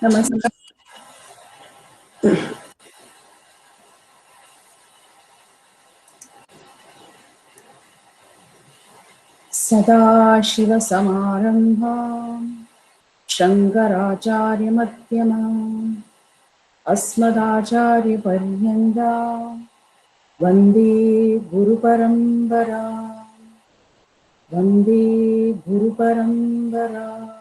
नमस्कार। सदाशिवसमारम्भाम् शङ्कराचार्यमध्यमाम् अस्मदाचार्यपर्यन्ताम् वन्दे गुरुपरम्पराम्। वन्दे गुरुपरम्पराम्।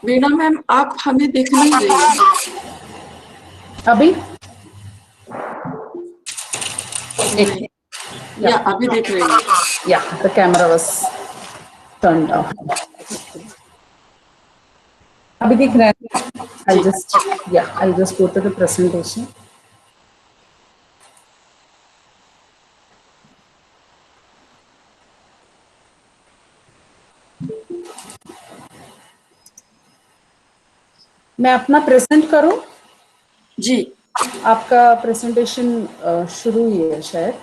वीणा मैम, आप हमें दिख नहीं रही है अभी नहीं, या अभी दिख रही है। Yeah, the camera was turned off. अभी दिख रहा है। I'll just go to the presentation. मैं अपना प्रेजेंट करूं? जी, आपका प्रेजेंटेशन शुरू हुई है शायद।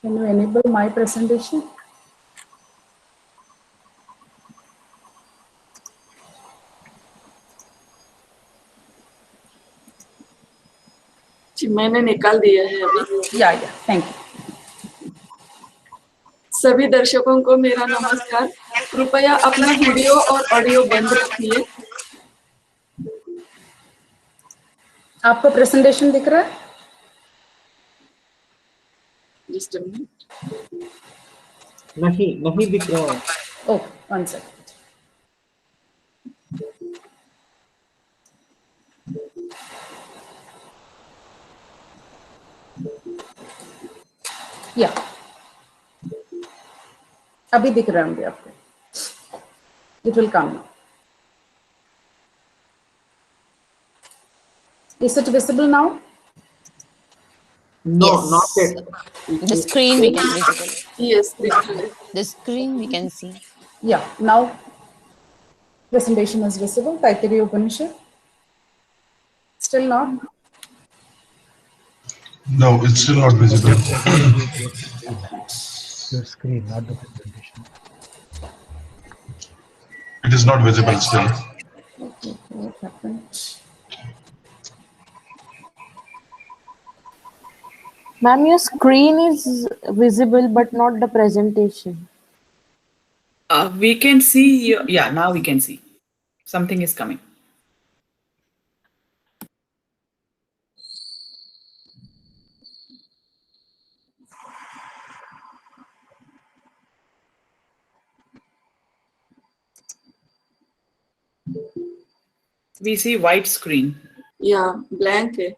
Can you enable my presentation? जी मैंने निकाल दिया है अभी। या थैंक यू। सभी दर्शकों को मेरा नमस्कार। कृपया अपना वीडियो और ऑडियो बंद रखिए। आपको प्रेजेंटेशन दिख रहा है? Just a minute. नहीं दिख रहा है। ओह, 1 सेकंड। या अभी दिख रहा है आपको। It will come. Is it visible now? No, Yes. not yet. The screen we can visible. Yes, दिख रहा है। The screen we can see. Yeah, now presentation is visible. Taittiriya Upanishad. Still not? No, it's still not visible. Your screen, not the presentation. It is not visible still. What happened? Ma'am, your screen is visible but not the presentation. We can see, yeah, now we can see. Something is coming. We see white screen. या blank है।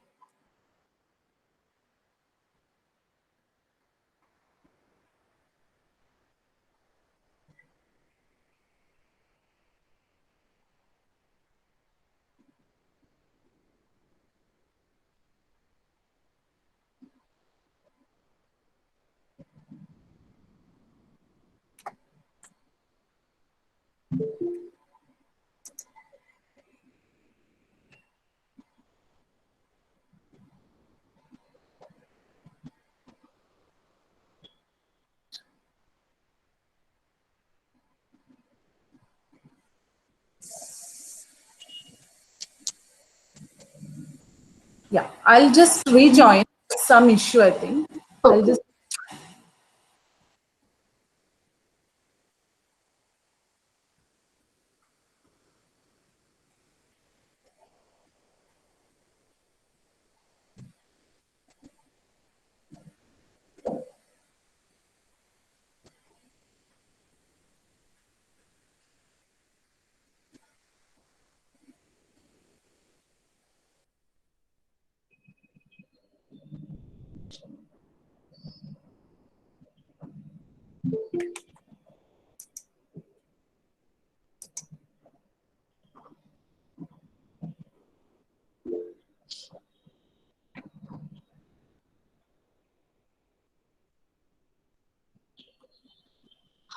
Yeah, I'll just rejoin. Some issue, I think. I'll just.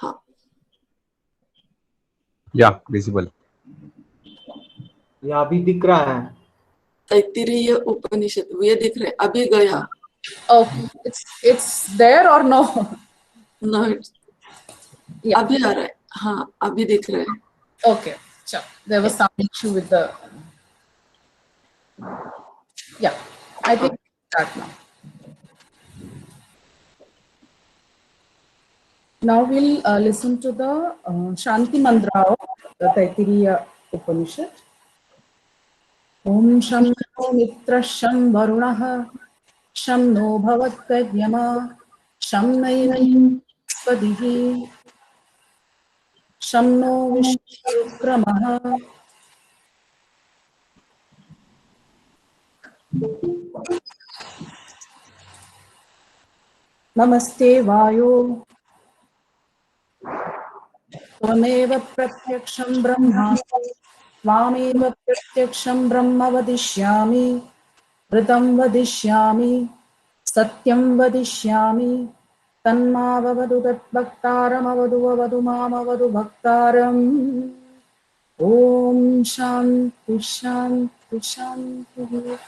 हाँ, Yeah, visible. या अभी दिख रहा है? तैत्तिरीय उपनिषद ये दिख रहे अभी गया Okay, it's there or no? ना Yeah. अभी आ रहा है हाँ अभी दिख रहे हैं Okay, sure. There was some issue with the. Yeah, I think start now. Now we'll listen to the Shanti Mantra of the Taittiriya Upanishad. Om Sham No Mitra Sham Varunah Sham No Bhavatkayama Sham Nainam Spadihi Sham No Vishnukramaha. Namaste Vayo Tvameva Pratyaksham Brahma Tvameva Pratyaksham Brahma Vadishyami Ritam Vadishyami Satyam Vadishyami Tanmavavadu Tat Bhaktaram Avadu Avadu Mam Avadu Bhaktaram. Om Shanti Shanti Shanti.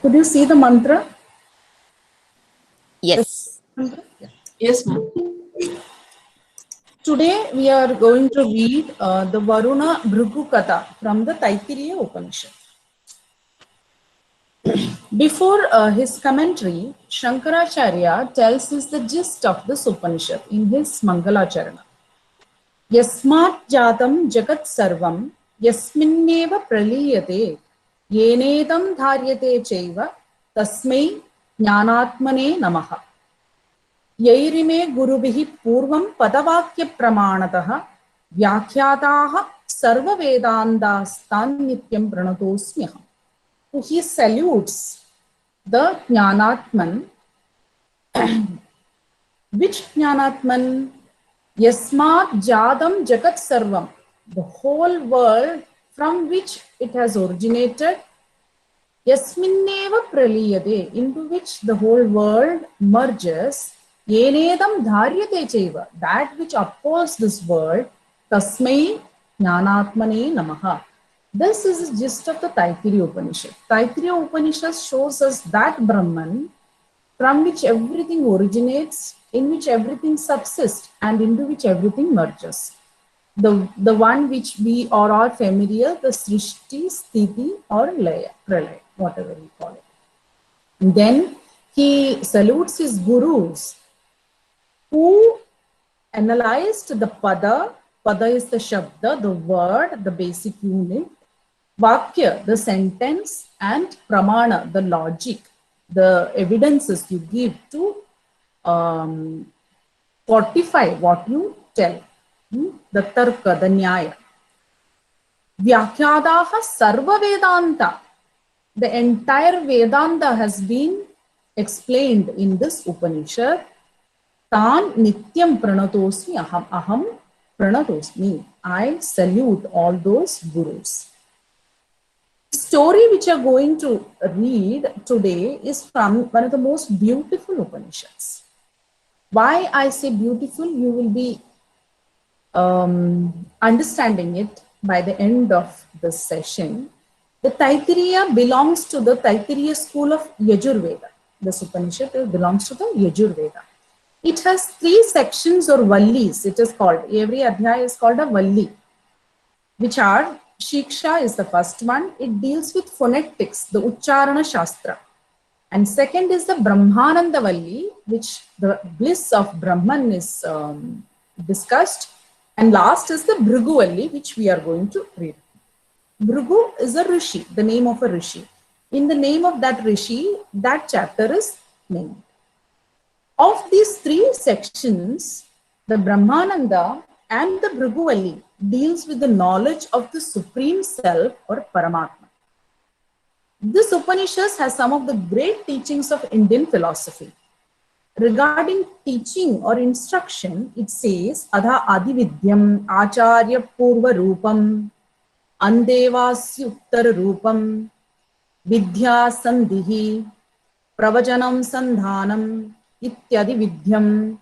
Could you see the mantra? Yes. Yes ma'am Today we are going to read the Varuna Bhrigu Katha from the Taittiriya Upanishad. Before his commentary, Shankaracharya tells us the gist of this Upanishad in his Mangalacharana. Yasmat jatam jagat sarvam yasminneva praliyate yenedam dharyate chaiva tasmai jnanatmane namaha. यैरिमे गुरुभिः पूर्वं पदवाक्य प्रमाणतः व्याख्याताः सर्ववेदान्तास्तान् नित्यं प्रणतोऽस्म्यहम्. So he salutes the Jnanatman. Which Jnanatman? Yasmat Jadam Jagat Sarvam. The whole world from which it has originated. Yasminneva praliyate, into which the whole world merges. Yenedam dharyate chaiva, that which upholds this world. Tasmai jnanatmane namaha. This is the gist of the Taittiriya Upanishad. Taittiriya Upanishad shows us that Brahman from which everything originates, in which everything subsists, and into which everything merges. The one which we are all familiar, the Srishti, Sthiti, or Laya, Pralaya, whatever we call it. And then he salutes his gurus who analyzed the pada. Pada is the shabda, the word, the basic unit. Vakya, the sentence, and pramana, the logic, the evidences you give to fortify what you tell. The tarka, the nyaya. Vyakhyadaha sarva vedanta. The entire Vedanta has been explained in this Upanishad. Tan nityam pranatosmi aham pranatosmi. I salute all those gurus. The story which you are going to read today is from one of the most beautiful Upanishads. Why I say beautiful, you will be understanding it by the end of this session. The Taittiriya belongs to the Taittiriya school of Yajurveda. This Upanishad belongs to the Yajurveda. It has 3 sections or vallis, it is called. Every adhyaya is called a valli, which are Shiksha is the first one. It deals with phonetics, the Ucharana Shastra. And second is the Brahmananda Valli, which the bliss of Brahman is discussed. And last is the Bhrigu Valli, which we are going to read. Bhrigu is a rishi, the name of a rishi. In the name of that rishi, that chapter is named. Of these 3 sections, the Brahmananda and the Bhrigu Valli deals with the knowledge of the Supreme Self or Paramatma. This Upanishad has some of the great teachings of Indian philosophy. Regarding teaching or instruction, it says, Adha Adividyam Acharya Purva Rupam Andevasya Uttara Rupam Vidya Sandhihi Pravajanam Sandhanam ityadi vidyam.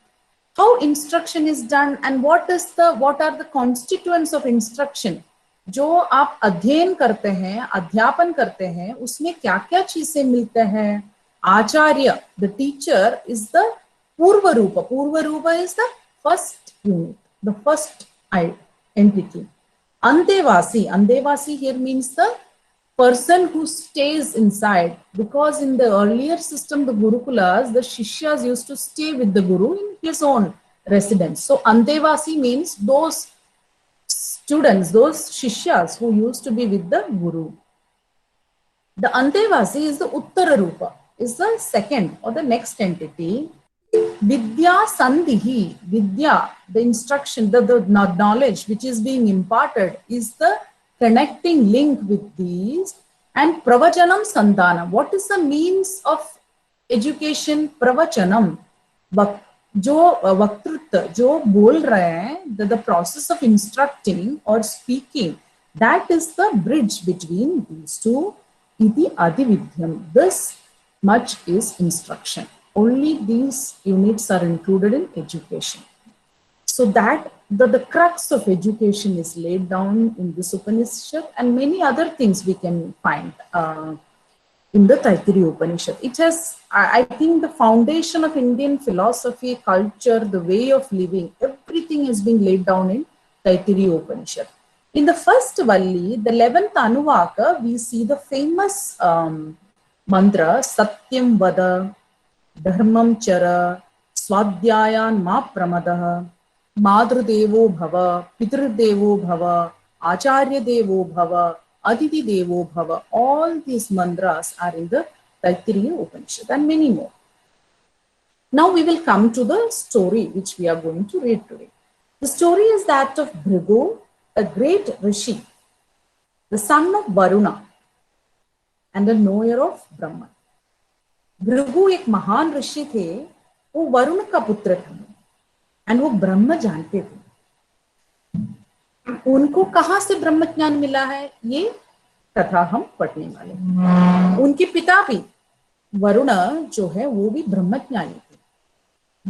How instruction is done and what are the constituents of instruction. जो आप अध्ययन करते हैं, अध्यापन करते हैं, उसमें क्या क्या चीजें मिलते हैं. आचार्य, the teacher, is the पूर्व रूप. पूर्व रूप is the first unit, the first entity. Andevasi, Andevasi here means the person who stays inside, because in the earlier system, the Gurukulas, the Shishyas used to stay with the Guru in his own residence. So Andevasi means those students, those Shishyas who used to be with the Guru. The Andevasi is the Uttara Rupa, is the second or the next entity. Vidya Sandhihi, Vidya, the instruction, the knowledge which is being imparted is the connecting link with these. And Pravachanam Sandhana, what is the means of education? Pravachanam, जो वक्तृत्व, जो बोल रहे हैं, the process of instructing or speaking, that is the bridge between these two. Iti Adividyam, this much is instruction. Only these units are included in education. So that the crux of education is laid down in this Upanishad, and many other things we can find in the Taittiriya Upanishad. It has, I think, the foundation of Indian philosophy, culture, the way of living, everything has been laid down in Taittiriya Upanishad. In the first Valli, the 11th Anuvaka, we see the famous mantra, Satyam Vada, Dharmam Chara, Swadhyayan Ma Pramadaha, Madhrudevo Bhava, Pitrdevo Bhava, Acharya Devo Bhava, Aditi Devo Bhava. All these mantras are in the Taittiriya Upanishad and many more. Now we will come to the story which we are going to read today. The story is that of Bhrigu, a great rishi, the son of Varuna and a knower of Brahman. Bhrigu एक महान ऋषि थे, वो वरुण का पुत्र था and वो ब्रह्म जानते थे. उनको कहां से ब्रह्म ज्ञान मिला है, ये कथा हम पढ़ने वाले हैं. उनके पिता भी वरुण जो है वो भी ब्रह्मज्ञानी थे.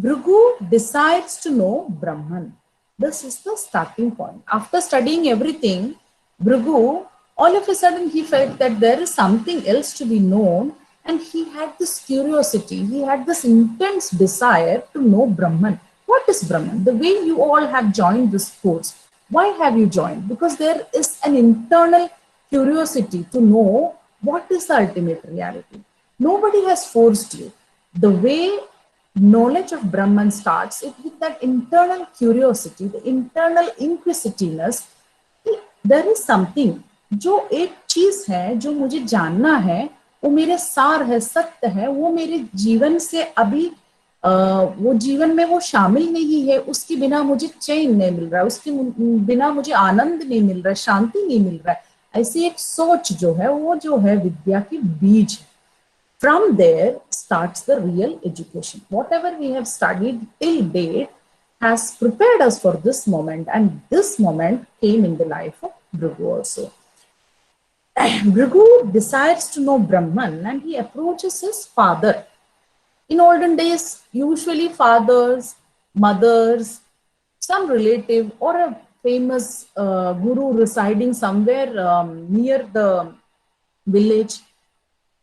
Bhrigu decides to know Brahman. This is the starting point. After studying everything, Bhrigu, all of a sudden he felt that there is something else to be known, and he had this curiosity, he had this intense desire to know Brahman. What is Brahman? The way you all have joined this course, why have you joined? Because there is an internal curiosity to know what is the ultimate reality. Nobody has forced you. The way knowledge of Brahman starts it with that internal curiosity, the internal inquisitiveness. There is something, जो एक चीज है जो मुझे जानना है, वो मेरे सार है, सत्य है, वो मेरे जीवन से अभी वो जीवन में वो शामिल नहीं है, उसके बिना मुझे चैन नहीं मिल रहा है, उसके बिना मुझे आनंद नहीं मिल रहा है, शांति नहीं मिल रहा है. ऐसी एक सोच जो है वो जो है विद्या की बीज है. From there starts the real education. Whatever we have studied till date has prepared us for this moment, and this moment came in the life of Bhrigu also. Bhrigu decides to know Brahman and he approaches his father. In olden days, usually fathers, mothers, some relative or a famous guru residing somewhere near the village,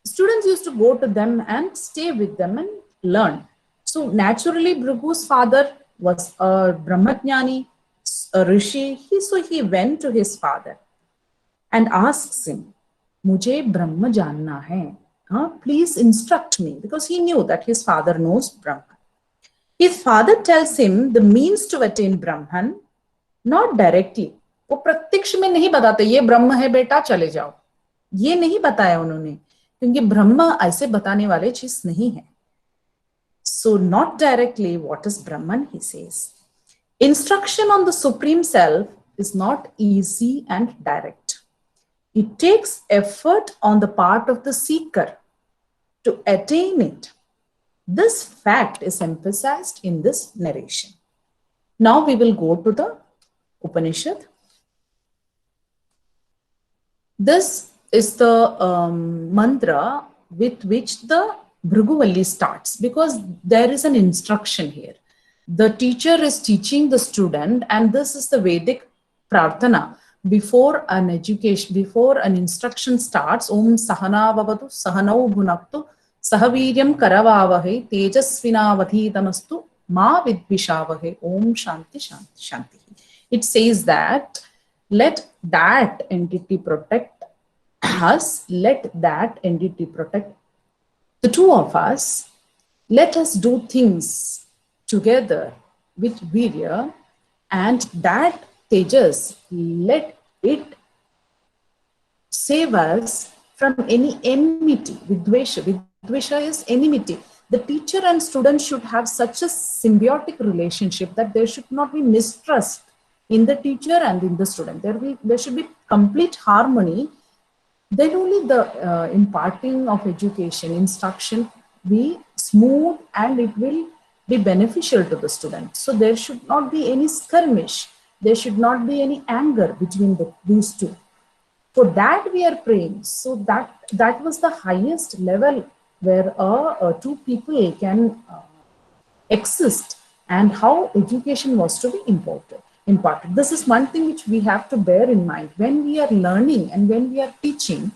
students used to go to them and stay with them and learn. So naturally, Bhrigu's father was a Brahmajnani, a rishi. So he went to his father and asks him, "Mujhe Brahma janna hai. Please instruct me," because he knew that his father knows Brahman. His father tells him the means to attain Brahman, not directly. वो प्रत्यक्ष में नहीं बताते ये ब्रह्म है बेटा चले जाओ, ये नहीं बताया उन्होंने, क्योंकि ब्रह्म ऐसे बताने वाले चीज नहीं है. So not directly what is Brahman, he says. Instruction on the Supreme Self is not easy and direct. It takes effort on the part of the seeker to attain it. This fact is emphasized in this narration. Now we will go to the Upanishad. This is the mantra with which the Bhrigu starts, because there is an instruction here. The teacher is teaching the student, and this is the Vedic prarthana. Before an education, before an instruction starts, Om Sahana Vavatu Sahanau Bhunaktu Sahaviryam Karavavahe Tejasvinavadhitamastu Ma Vidvishavahe Om Shanti Shanti Shanti. It says that let that entity protect us, let that entity protect the two of us. Let us do things together with virya, and that Tejas, let it save us from any enmity. Vidvesha. Vidvesha is enmity. The teacher and student should have such a symbiotic relationship that there should not be mistrust in the teacher and in the student. There should be complete harmony. Then only the imparting of education, instruction be smooth, and it will be beneficial to the student. So there should not be any skirmish. There should not be any anger between these two. For that we are praying. So that was the highest level where two people can exist, and how education was to be imparted. This is one thing which we have to bear in mind. When we are learning and when we are teaching,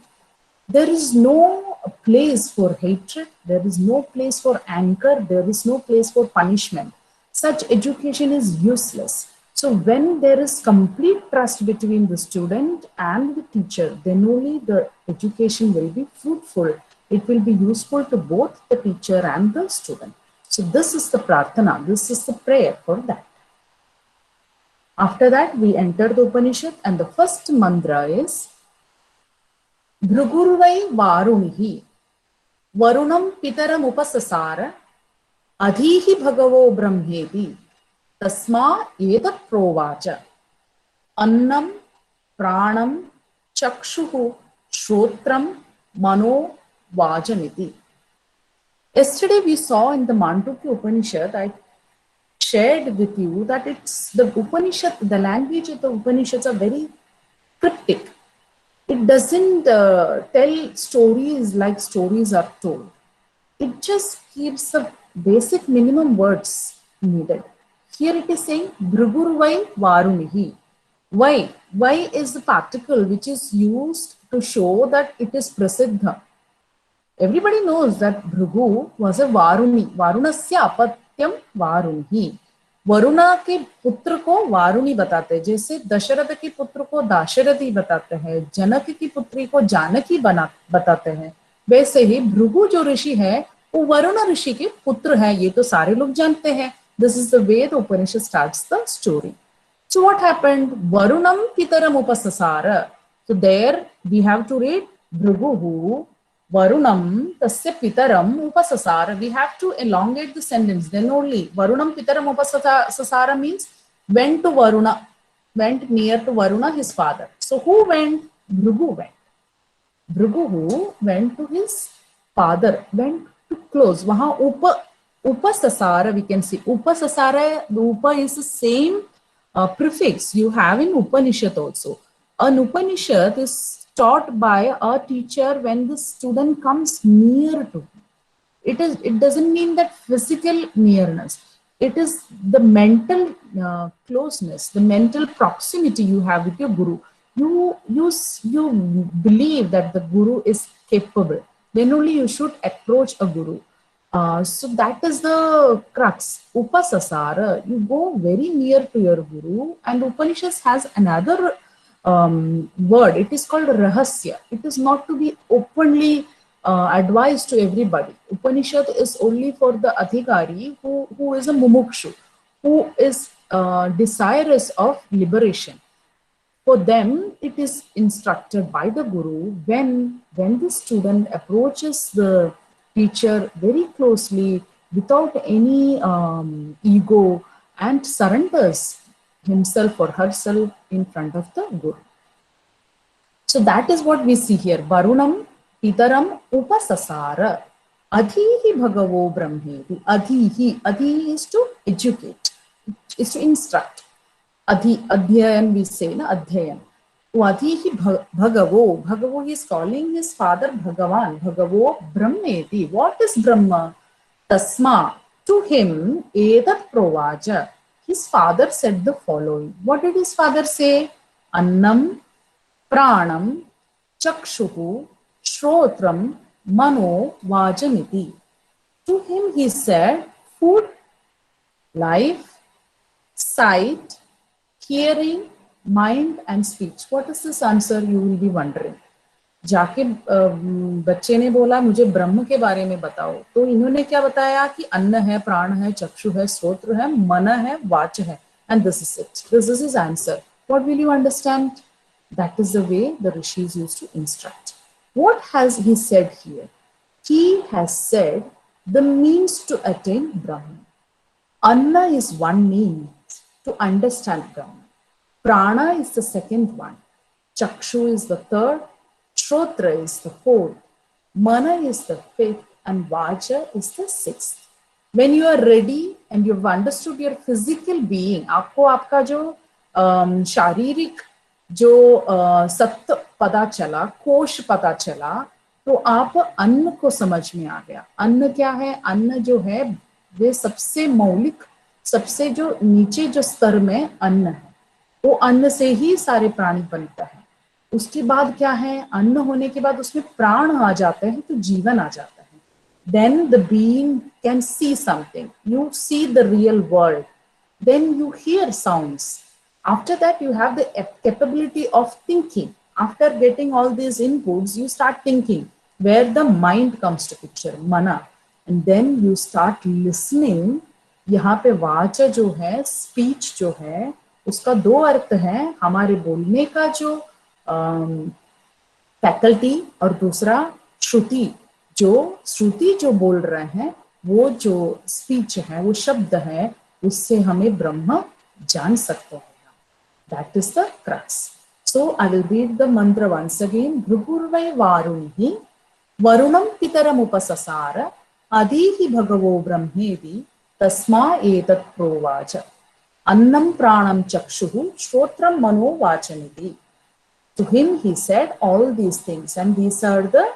there is no place for hatred, there is no place for anger, there is no place for punishment. Such education is useless. So when there is complete trust between the student and the teacher, then only the education will be fruitful. It will be useful to both the teacher and the student. So this is the prarthana, this is the prayer for that. After that, we enter the Upanishad, and the first mantra is Bhrugurvai Varunihi Varunam Pitaram Upasasara Adhihi Bhagavo Brahmedi Tasma Etat Provacha Annam Pranam Chakshuhu Shrotram Mano Vajaniti. Yesterday we saw in the Mandukya Upanishad, I shared with you that it's the Upanishad, the language of the Upanishads are very cryptic. It doesn't tell stories like stories are told. It just keeps the basic minimum words needed. Here it is saying Bhrugurvai Varunihi. Why? Why is the particle which is used to show that it is Prasiddha. Everybody knows that Bhrigu was a Varuni. Varunasya apatyam Varunihi. Varuna के पुत्र को वारुणी बताते हैं, जैसे दशरथ के पुत्र को दाशरथी बताते हैं, जनक की पुत्री को जानकी बताते हैं, वैसे ही भृगु जो ऋषि है वो वरुण ऋषि के पुत्र हैं. ये तो सारे लोग जानते हैं. This is the way the Upanishad starts the story. So what happened? Varunam pitaram upasasara. So there we have to read Bhrigu Varunam tasya pitaram upasasara. We have to elongate the sentence. Then only Varunam pitaram upasasara means went to Varuna, went near to Varuna, his father. So who went? Bhrigu went. Bhrigu went to his father, went to close. Waha upasasara we can see. Upasasara, the upa is the same prefix you have in Upanishad also. An Upanishad is taught by a teacher when the student comes near to him. It doesn't mean that physical nearness. It is the mental closeness, the mental proximity you have with your guru. You believe that the guru is capable. Then only you should approach a guru. So that is the crux. Upasasara, you go very near to your guru, and Upanishad has another word. It is called rahasya. It is not to be openly advised to everybody. Upanishad is only for the adhikari who is a mumukshu, who is desirous of liberation. For them, it is instructed by the guru. When the student approaches the teacher very closely without any ego and surrenders himself or herself in front of the guru. So that is what we see here. Varunam pitaram upasasara adhihi bhagavo brahmeti. Adhi is to educate, is to instruct. Adhyayan we say, na adhyayan. Vadihi Bhagavo. Bhagavo, he is calling his father Bhagavan. Bhagavo Brahmeti. What is Brahma? Tasma. To him, Edat Provaja. His father said the following. What did his father say? Annam, Pranam, Chakshuhu, Shrotram, Mano, Vajaniti. To him he said, food, life, sight, hearing, mind and speech. What is this answer, you will be wondering. जाके बच्चे ने बोला मुझे ब्रह्म के बारे में बताओ, तो इन्होंने क्या बताया कि अन्न है, प्राण है, चक्षु है, श्रोत्र है, मन है, वाच है, and this is it. This is his answer. What will you understand? That is the way the rishis used to instruct. What has he said here? He has said the means to attain Brahman. Anna is one means to understand Brahman. Prana is the second one. Chakshu is the third. Shrotra is the fourth. Mana is the fifth. And Vacha is the sixth. When you are ready and you've understood your physical being, आपको आपका जो शारीरिक जो सत्य पता चला, कोश पता चला, तो आप अन्न को समझ में आ गया. अन्न क्या है? अन्न जो है वे सबसे मौलिक, सबसे जो नीचे जो स्तर में अन्न है, वो अन्न से ही सारे प्राणी बनता है. उसके बाद क्या है? अन्न होने के बाद उसमें प्राण आ जाते हैं, तो जीवन आ जाता है. Then the being can see something. You see the real world. Then you hear sounds. After that, you have the capability of thinking. After getting all these inputs, you start thinking, where the mind comes to picture, mana. And then you start listening. यहाँ पे वाचा जो है, speech जो है, उसका दो अर्थ है. हमारे बोलने का जो फैकल्टी और दूसरा श्रुति. जो श्रुति जो बोल रहे हैं, वो जो स्पीच है, वो शब्द है, उससे हमें ब्रह्म जान सकते हैं. That is the crux. So I will read the mantra once again. Bhrupurvai varunihi varunam pitaram upasasara adihi bhagavo brahmedi tasma etat provaja annam pranam chakshuhu shrotram mano vachaniti. To him he said all these things, and these are the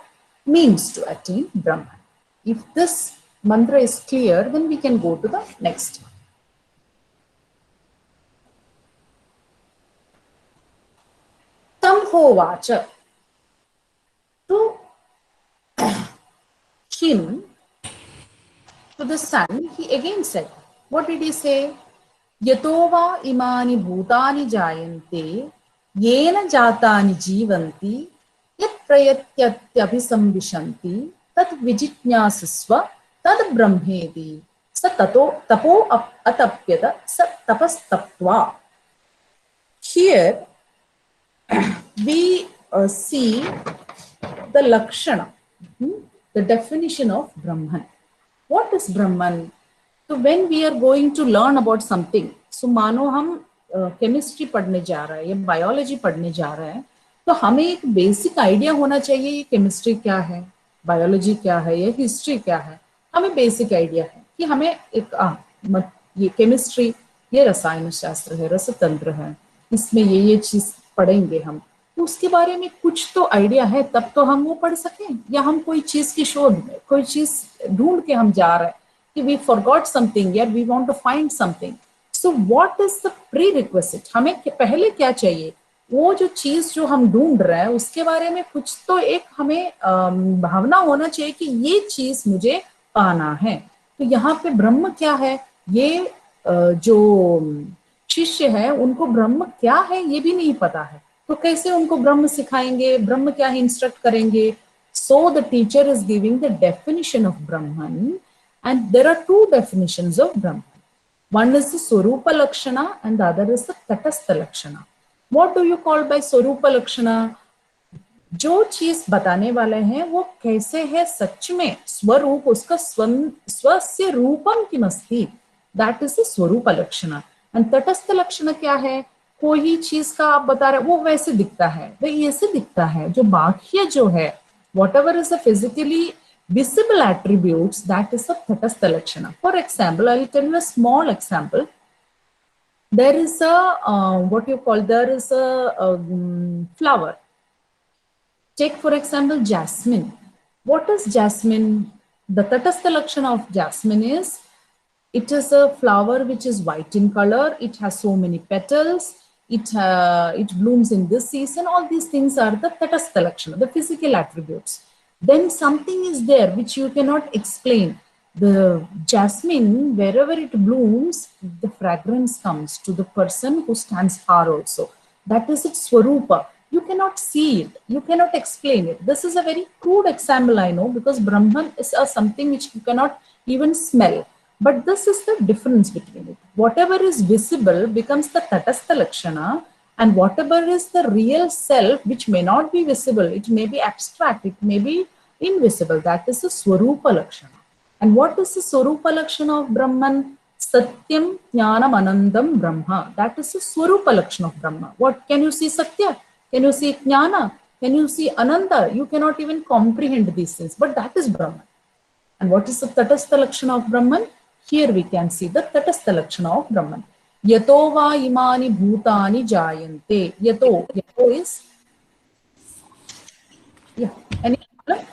means to attain Brahman. If this mantra is clear, then we can go to the next. Tamhovacha. To him, to the son, he again said, what did he say? Yatova imani bhutani jayante yena jatani jivanti yat prayatyabhisambhishanti tat vijitnyasasva tad brahmedi sa tapo atapyata sa tapastapva. Here we see the lakshana, the definition of Brahman. What is Brahman? So when we are going to learn about something, so मानो हम chemistry पढ़ने जा रहे हैं या biology पढ़ने जा रहे हैं, तो हमें एक बेसिक आइडिया होना चाहिए ये केमिस्ट्री क्या है, बायोलॉजी क्या है, या हिस्ट्री क्या है. हमें बेसिक आइडिया है कि हमें एक ये केमिस्ट्री, ये रसायन शास्त्र है, रसतंत्र है, इसमें ये चीज पढ़ेंगे हम, तो उसके बारे में कुछ तो आइडिया है, तब तो हम वो पढ़ सकें. या हम कोई चीज की शोध में कोई चीज ढूंढ के हम जा रहे हैं कि वी फॉरगॉट समथिंग या we want to find something. So what is the prerequisite? हमें पहले क्या चाहिए? वो जो चीज जो हम ढूंढ रहे हैं उसके बारे में कुछ तो एक हमें भावना होना चाहिए कि ये चीज मुझे पाना है. तो यहाँ पे ब्रह्म क्या है? ये जो शिष्य है उनको ब्रह्म क्या है ये भी नहीं पता है, तो कैसे उनको ब्रह्म सिखाएंगे, ब्रह्म क्या है इंस्ट्रक्ट करेंगे? So the teacher is giving the definition of Brahman, and there are two definitions of Brahman. One is the Swarupa Lakshana and the other is the Tatastha Lakshana. What do you call by Swarupa Lakshana? जो चीज बताने वाले हैं वो कैसे है सच में, स्वरूप उसका स्वस्य रूपम किमस्ति, दैट इज द स्वरूप लक्षण. एंड तटस्थ लक्षण क्या है? कोई चीज का आप बता रहे वो वैसे दिखता है, वही ऐसे दिखता है. जो बाह्य जो है, whatever is the physically visible attributes, that is the tatastha lakshana. For example, I will tell you a small example. there is a what you call, there is a flower. Take for example jasmine. What is jasmine? The tatastha lakshana of jasmine is, it is a flower which is white in color, it has so many petals, it blooms in this season. All these things are the tatastha lakshana, the physical attributes. Then something is there which you cannot explain. The jasmine, wherever it blooms, the fragrance comes to the person who stands far also. That is its swarupa. You cannot see it, you cannot explain it. This is a very crude example, I know, because Brahman is something which you cannot even smell. But this is the difference between it. Whatever is visible becomes the tatastha lakshana, and whatever is the real self, which may not be visible, it may be abstract, it may be invisible, that is the swarupa lakshana. And what is the swarupa lakshana of Brahman? Satyam Jnanam Anandam Brahma. That is the swarupa lakshana of Brahma. What can you see? Satya? Can you see Jnana? Can you see Ananda? You cannot even comprehend these things, but that is Brahman. And what is the tatastha lakshana of Brahman? Here we can see the tatastha lakshana of Brahman. Yato va imani bhutani jayante. Yato is, yeah, any problem?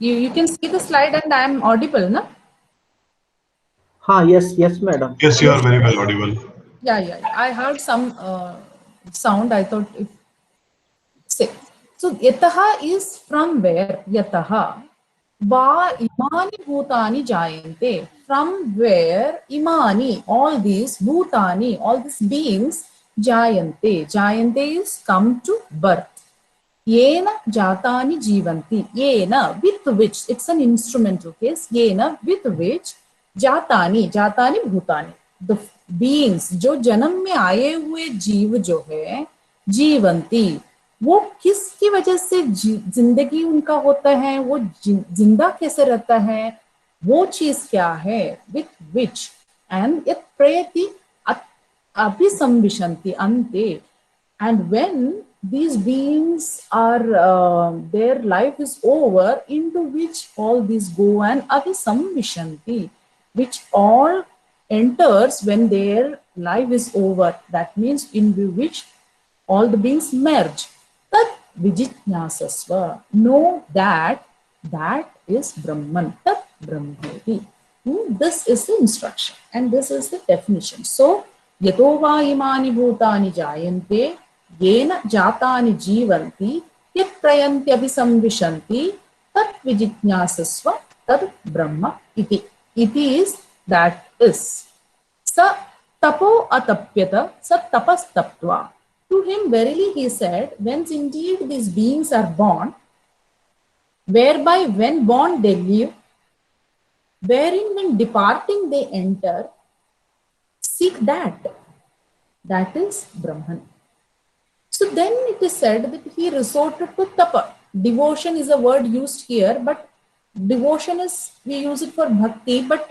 You can see the slide and I am audible, na? Yes, madam. Yes, you are very well audible. Yeah. I heard some sound. I thought if say. So yataha is from where? Yataha va imani bhutani jayante. From where imani, all these bhutani, all these beings, jayante. Jayante is come to birth. Yena jatani jivanti. Yena, with which, it's an instrumental case. Yena, with which, jatani bhutani, the beings जो जन्म में आए हुए जीव जो है, जीवंती, वो किसकी वजह से जिंदगी उनका होता है, वो जिंदा कैसे रहता है, वो चीज क्या है? With which, and yet prayati abhisamvishanti ante. And when these beings are, their life is over, into which all these go, and abhisamvishanti, which all enters when their life is over. That means in which all the beings merge. Tat vijitnyasasva. Know that that is Brahman. Tat Brahmeti. This is the instruction and this is the definition. So, yato va imani bhutani jayante, yena jatani jivanti, yat prayanti abhisamvishanti, tat vijitnyasasva, tat Brahma iti. Iti is that is. Sa tapo atapyata, sa tapas taptva. To him verily he said, whence indeed these beings are born, whereby when born they live, wherein when departing they enter, seek that. That is Brahman. So then it is said that he resorted to tapa. Devotion is a word used here, but devotion is, we use it for bhakti, but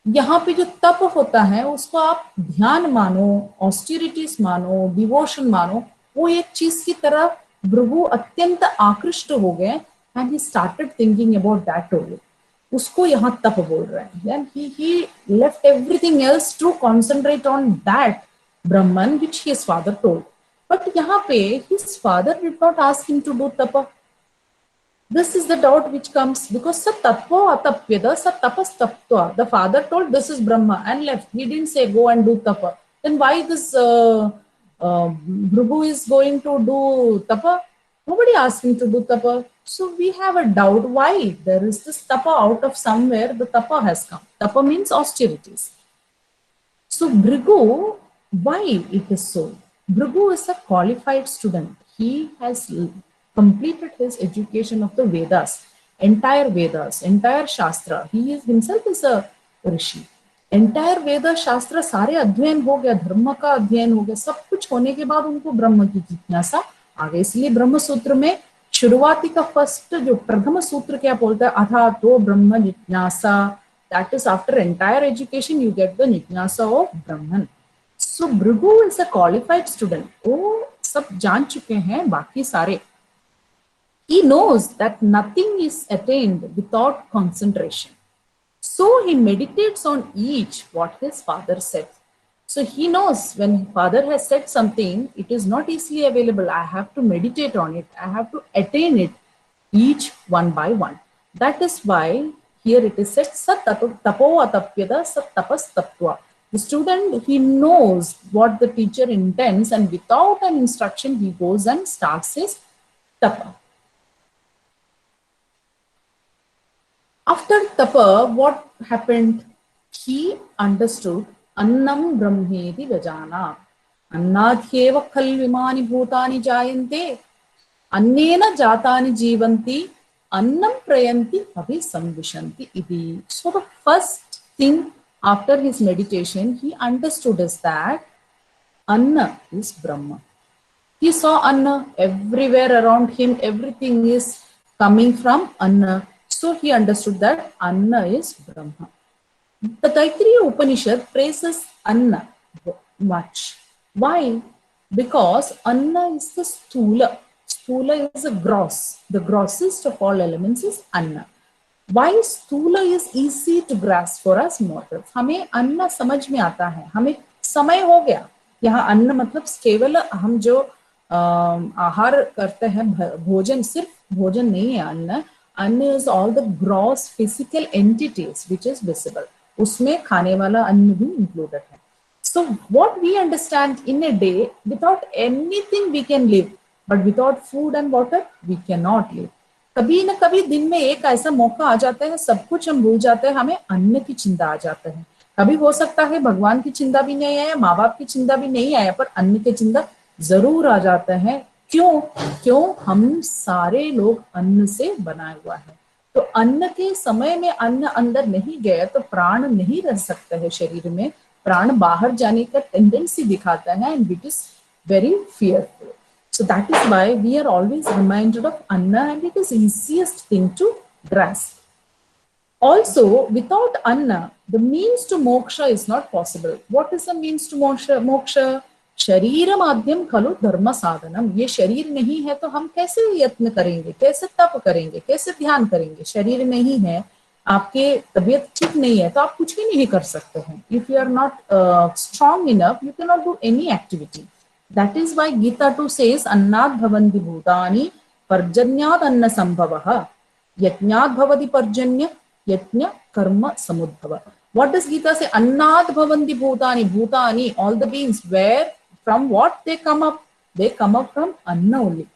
यहाँ पे जो तप होता है उसको आप ध्यान मानो, ऑस्टेरिटीज मानो, डिवोशन मानो, वो एक चीज की तरह भृगु अत्यंत आकृष्ट हो गए and he started thinking about that only. उसको यहाँ तप बोल रहे हैं. And he left everything else to concentrate on that Brahman which his father told. But यहाँ पे his father did not ask him to do tap. This is the doubt which comes because sa tatvo atapyada sa tapas taptva. The father told this is Brahma and left. He didn't say go and do tapa. Then why this Bhrigu is going to do tapa? Nobody asked him to do tapa. So we have a doubt why there is this tapa out of somewhere. The tapa has come. Tapa means austerities. So Bhrigu, why it is so? Bhrigu is a qualified student. He has completed his education of the Vedas, entire Shastra. He is himself is a rishi. Entire Veda Shastra सारे अध्ययन हो गया, धर्म का अध्ययन हो गया, सब कुछ होने के बाद उनको ब्रह्म की जिज्ञासा आ गई. इसलिए ब्रह्म सूत्र में शुरुआती का फर्स्ट जो प्रथम सूत्र क्या बोलता है, अथा तो ब्रह्म जिज्ञासा. That is after entire education you get the जिज्ञासा of Brahman. So Bhrigu is a qualified student. वो सब जान चुके हैं बाकी सारे. He knows that nothing is attained without concentration. So he meditates on each what his father said. So he knows when father has said something, it is not easily available. I have to meditate on it. I have to attain it each one by one. That is why here it is said, Sat tapo atapyada sat tapas tattva. The student, he knows what the teacher intends, and without an instruction, he goes and starts his tapa. After tapa, what happened? He understood annam brahmeti vajana. Annadhyeva khalvimani bhutani jayante. Annena jatani jivanti. Annam prayanti abhi samvishanti iti. So the first thing after his meditation, he understood is that Anna is Brahma. He saw Anna everywhere around him. Everything is coming from Anna. So he understood that Anna is Brahma. The Taittiriya Upanishad praises Anna much. Why? Because Anna is the Stula. Stula is the gross. The grossest of all elements is Anna. Why Stula is easy to grasp for us mortals? हमें अन्न समझ में आता है. हमें समय हो गया. यहाँ अन्न मतलब केवल हम जो आहार करते हैं, भोजन, सिर्फ भोजन नहीं है अन्न. अन्न is all the gross physical entities which is visible. उसमें खाने वाला अन्न भी included है. So what we understand in a day, without anything we can live, but without food and water we cannot live. कभी न कभी दिन में एक ऐसा मौका आ जाता है, सब कुछ हम भूल जाते हैं, हमें अन्न की चिंता आ जाता है. कभी हो सकता है भगवान की चिंता भी नहीं आया, माँ बाप की चिंता भी नहीं आया, पर अन्न की चिंता जरूर आ जाता है. क्यों? हम सारे लोग अन्न से बनाए हुआ है. तो अन्न के समय में अन्न अंदर नहीं गया तो प्राण नहीं रह सकता है शरीर में. प्राण बाहर जाने का टेंडेंसी दिखाता है, and it is very fearful. So that is why we are always reminded of Anna, and it is easiest thing to grasp. Also, without Anna, the means to moksha is not possible. What is the means to moksha? शरीर माध्यम खलु धर्म साधनम. ये शरीर नहीं है तो हम कैसे यत्न करेंगे, कैसे तप करेंगे, कैसे ध्यान करेंगे? शरीर नहीं है, आपके तबीयत ठीक नहीं है तो आप कुछ भी नहीं कर सकते हैं. If you are not strong enough, you cannot do any activity. That is why Gita too says, Annad bhavanti bhutani parjanyad anna sambhavaha yajnad bhavati parjanya yajna karma samudbhava. What does Gita say? Annad bhavanti bhutani. Bhutani, all the beings, where, from what they come up? They come up from Anna only.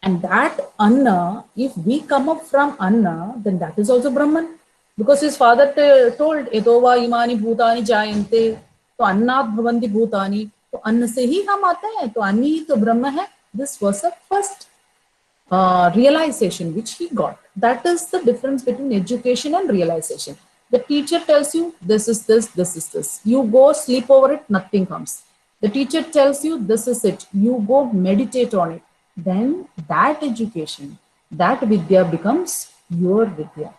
And that Anna, if we come up from Anna, then that is also Brahman. Because his father told, Etova imani bhutani jayante. So Annad bhavanti bhutani. तो अन्न से ही हम आते हैं, तो अन्न ही तो ब्रह्म है. This was the first realization which he got. That is the difference between education and realization. The teacher tells you this is this, this is this. You go sleep over it, nothing comes. The teacher tells you this is it. You go meditate on it. Then that education, that vidya becomes your vidya.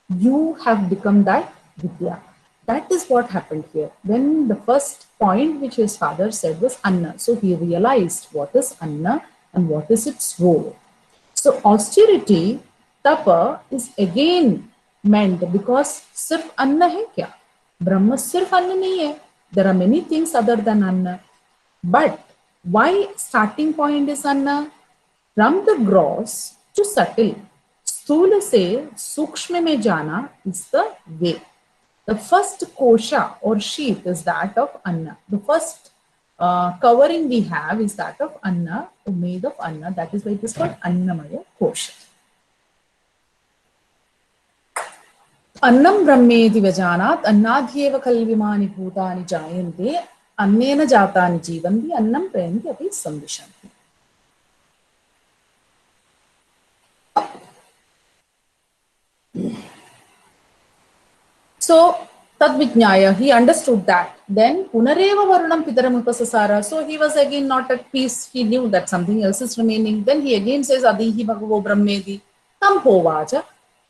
You have become that vidya. That is what happened here. When the first point which his father said was Anna. So he realized what is Anna and what is its role. So austerity, tapa, is again meant because sirf Anna hai kya? Brahma sirf Anna nahi hai. There are many things other than Anna. But why starting point is Anna? From the gross to subtle. Sthula se sukshma mein jana is the way. The first kosha or sheath is that of Anna. The first covering we have is that of Anna, made of Anna. That is why it is called Annamaya kosha. Annam brahmeti vajanat annadhyeva khalvimani bhutani jayante annena jatani jivanti annam prayanti api samvishanti. So, Tadvijnaya, he understood that. Then, Punareva Varunam Pitaram Upasasara. So, he was again not at peace. He knew that something else is remaining. Then he again says, Adihi Bhagavo Brahmedi. Tam Hovaja.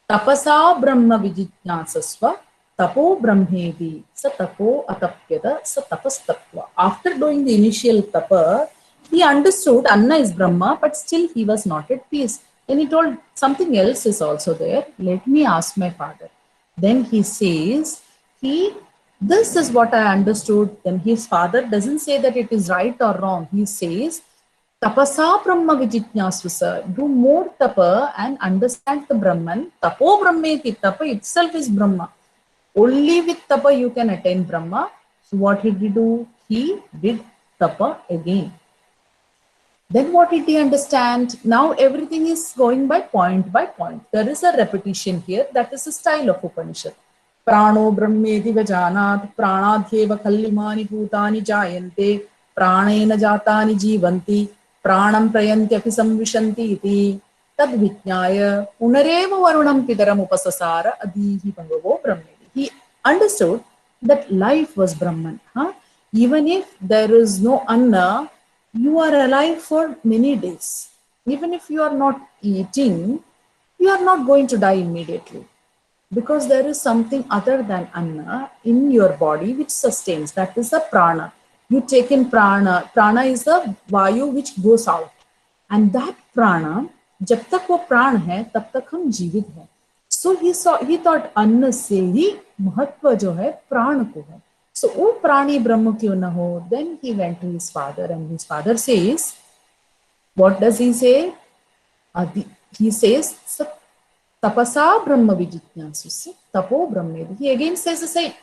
Tapasa Brahma Vijijnasasva. Tapo Brahmedi. Sa tapo atapyada. Sa tapas tattva. After doing the initial tapa, he understood Anna is Brahma, but still he was not at peace. Then he told something else is also there. Let me ask my father. Then he says, this is what I understood. Then his father doesn't say that it is right or wrong. He says, tapasa brahma vijitnyasvasa. Do more tapa and understand the Brahman. Tapo brahmeti. Tapa itself is Brahma. Only with tapa you can attain Brahma. So what did he do? He did tapa again. Then what did he understand? Now everything is going by point. There is a repetition here. That is the style of Upanishad. Prano brahmeti vajanat, pranadhyeva kallimani bhutani jayante, pranena jatani jivanti, pranam prayantyapi samvishanti iti, tad vijnaya punareva varunam pidaram upasasara adihi bhagavo brahmeti. He understood that life was Brahman. Even if there is no Anna, you are alive for many days. Even if you are not eating, you are not going to die immediately. Because there is something other than Anna in your body which sustains. That is the prana. You take in prana. Prana is the vayu which goes out. And that prana, जब तक वो प्राण है, तब तक हम जीवित हैं. So he thought अन्न से ही महत्व जो है प्राण को है. So वो प्राणी ब्रह्म क्यों न हो? Then he went to his father and his father says, what does he say? He says, tapasa brahma vijitnyasvasa tapo brahmeti. He again says the same.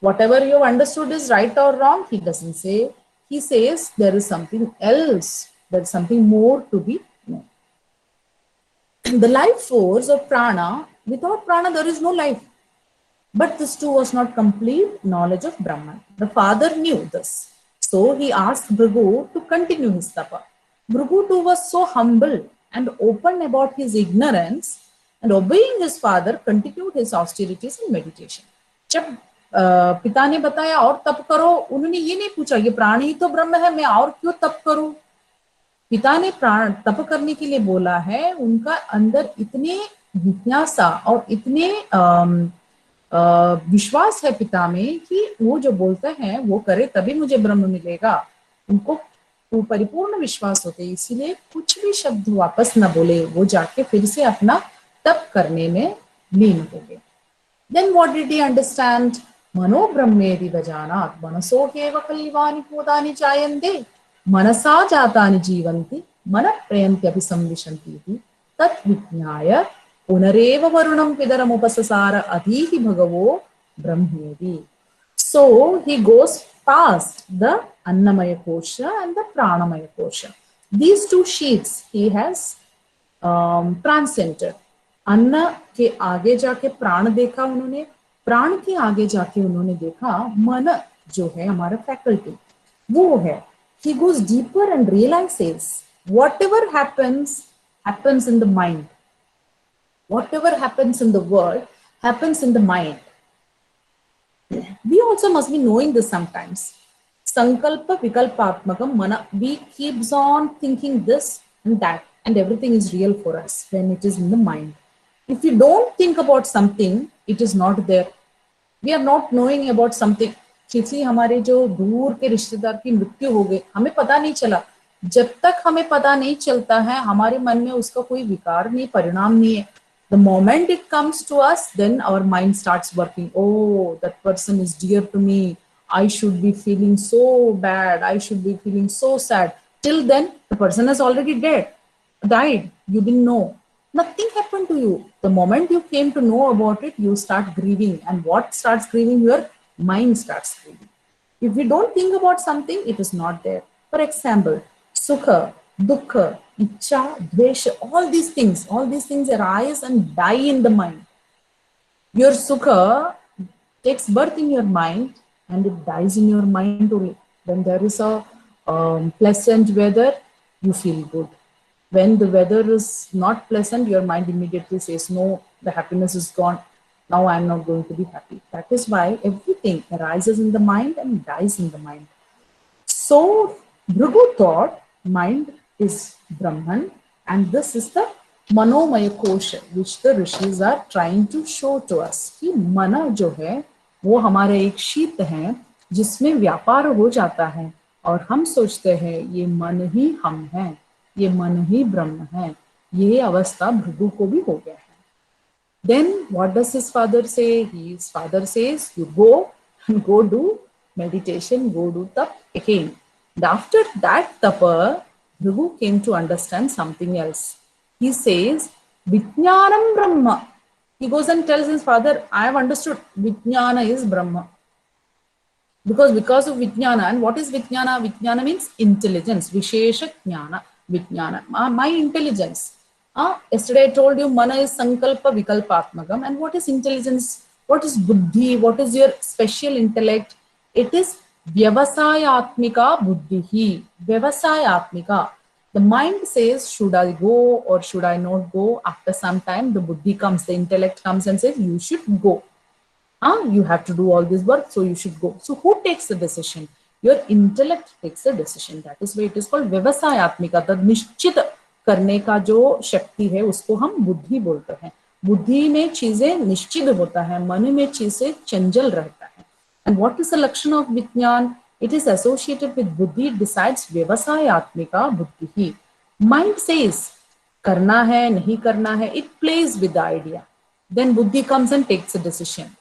Whatever you have understood is right or wrong, he doesn't say. He says there is something else. There is something more to be known. The life force of prana, without prana there is no life. But this too was not complete knowledge of Brahman. The father knew this. So he asked Bhrigu to continue his tapa. Bhrigu too was so humble and open about his ignorance, and obeying his father continued his austerities and meditation. जब पिता ने बताया और तप करो, उन्होंने ये नहीं पूछा ये प्राण ही तो ब्रह्म है, मैं और क्यों तप करूं. पिता ने प्राण तप करने के लिए बोला है. उनका अंदर इतने जिज्ञासा और इतने विश्वास है पिता में कि वो जो बोलते हैं वो करे तभी मुझे ब्रह्म मिलेगा. उनको परिपूर्ण विश्वास होते, इसीलिए कुछ भी शब्द वापस न बोले, वो जाके फिर से अपना तप करने में लीन हो गए. Then what did he understand? Mano brahmeti vajanat, manaso keva kalivani bhutani jayante, manasa jatani jivanti, mana prayantyapi samvishanti, tat vijnaya punareva varunam pidaram upasasara adihi bhagavo brahmeti. So he goes past the Annamaya Kosha and the Pranamaya Kosha. These two sheets he has transcended. अन्न के आगे जाके प्राण देखा उन्होंने, प्राण के आगे जाके उन्होंने देखा मन जो है हमारा फैकल्टी वो है. He goes deeper and realizes whatever happens in the mind. Whatever happens in the world happens in the mind. We also must be knowing this sometimes. Sankalpa vikalpatmakam mana. We keeps on thinking this and that, and everything is real for us when it is in the mind. If you don't think about something, it is not there. We are not knowing about something. किसी हमारे जो दूर के रिश्तेदार की मृत्यु हो गई, हमें पता नहीं चला. जब तक हमें पता नहीं चलता है, हमारे मन में उसका कोई विकार नहीं, परिणाम नहीं है. The moment it comes to us, then our mind starts working. Oh, that person is dear to me. I should be feeling so bad. I should be feeling so sad. Till then, the person has already died. You didn't know. Nothing happened to you. The moment you came to know about it, you start grieving. And what starts grieving? Your mind starts grieving. If we don't think about something, it is not there. For example, sukha, dukkha, ichcha, dvesha, all these things arise and die in the mind. Your sukha takes birth in your mind and it dies in your mind only. When there is a pleasant weather, you feel good. When the weather is not pleasant, your mind immediately says, no, the happiness is gone. Now I am not going to be happy. That is why everything arises in the mind and dies in the mind. So Bhrigu thought mind is Brahman, and this is the Manomaya Kosha, which the Rishis are trying to show to us. कि mana जो है, वो हमारा एक शीत है, जिसमें व्यापार हो जाता है, और हम सोचते हैं ये मन ही हम हैं, ये मन ही ब्रह्म है, ये अवस्था भृगु को भी हो गया है. Then what does his father say? His father says, you go do meditation, go do tap again. And after that tapa, Bhrigu came to understand something else. He says, Vijnanam Brahma. He goes and tells his father, I have understood Vijnana is Brahma. Because of Vijnana. And what is Vijnana? Vijnana means intelligence. Vishesha Jnana. Vijnana. My intelligence. Yesterday I told you mana is sankalpa vikalpatmakam. And what is intelligence? What is buddhi? What is your special intellect? It is vyavasayatmika buddhihi. Vyavasayatmika. The mind says, should I go or should I not go? After some time, the buddhi comes, the intellect comes and says, you should go. You have to do all this work, so you should go. So who takes the decision? Your intellect takes the decision. That is why it is called vyavasayatmika. The निश्चित करने का जो शक्ति है उसको हम बुद्धि बोलते हैं. बुद्धि में चीजें निश्चित होता है, मन में चीजें चंचल रहता है. And what is the लक्षण of विज्ञान? It is associated with buddhi. It decides vyavasayatmika buddhi. Mind says करना है नहीं करना है. It plays with the idea. Then buddhi comes and takes a decision,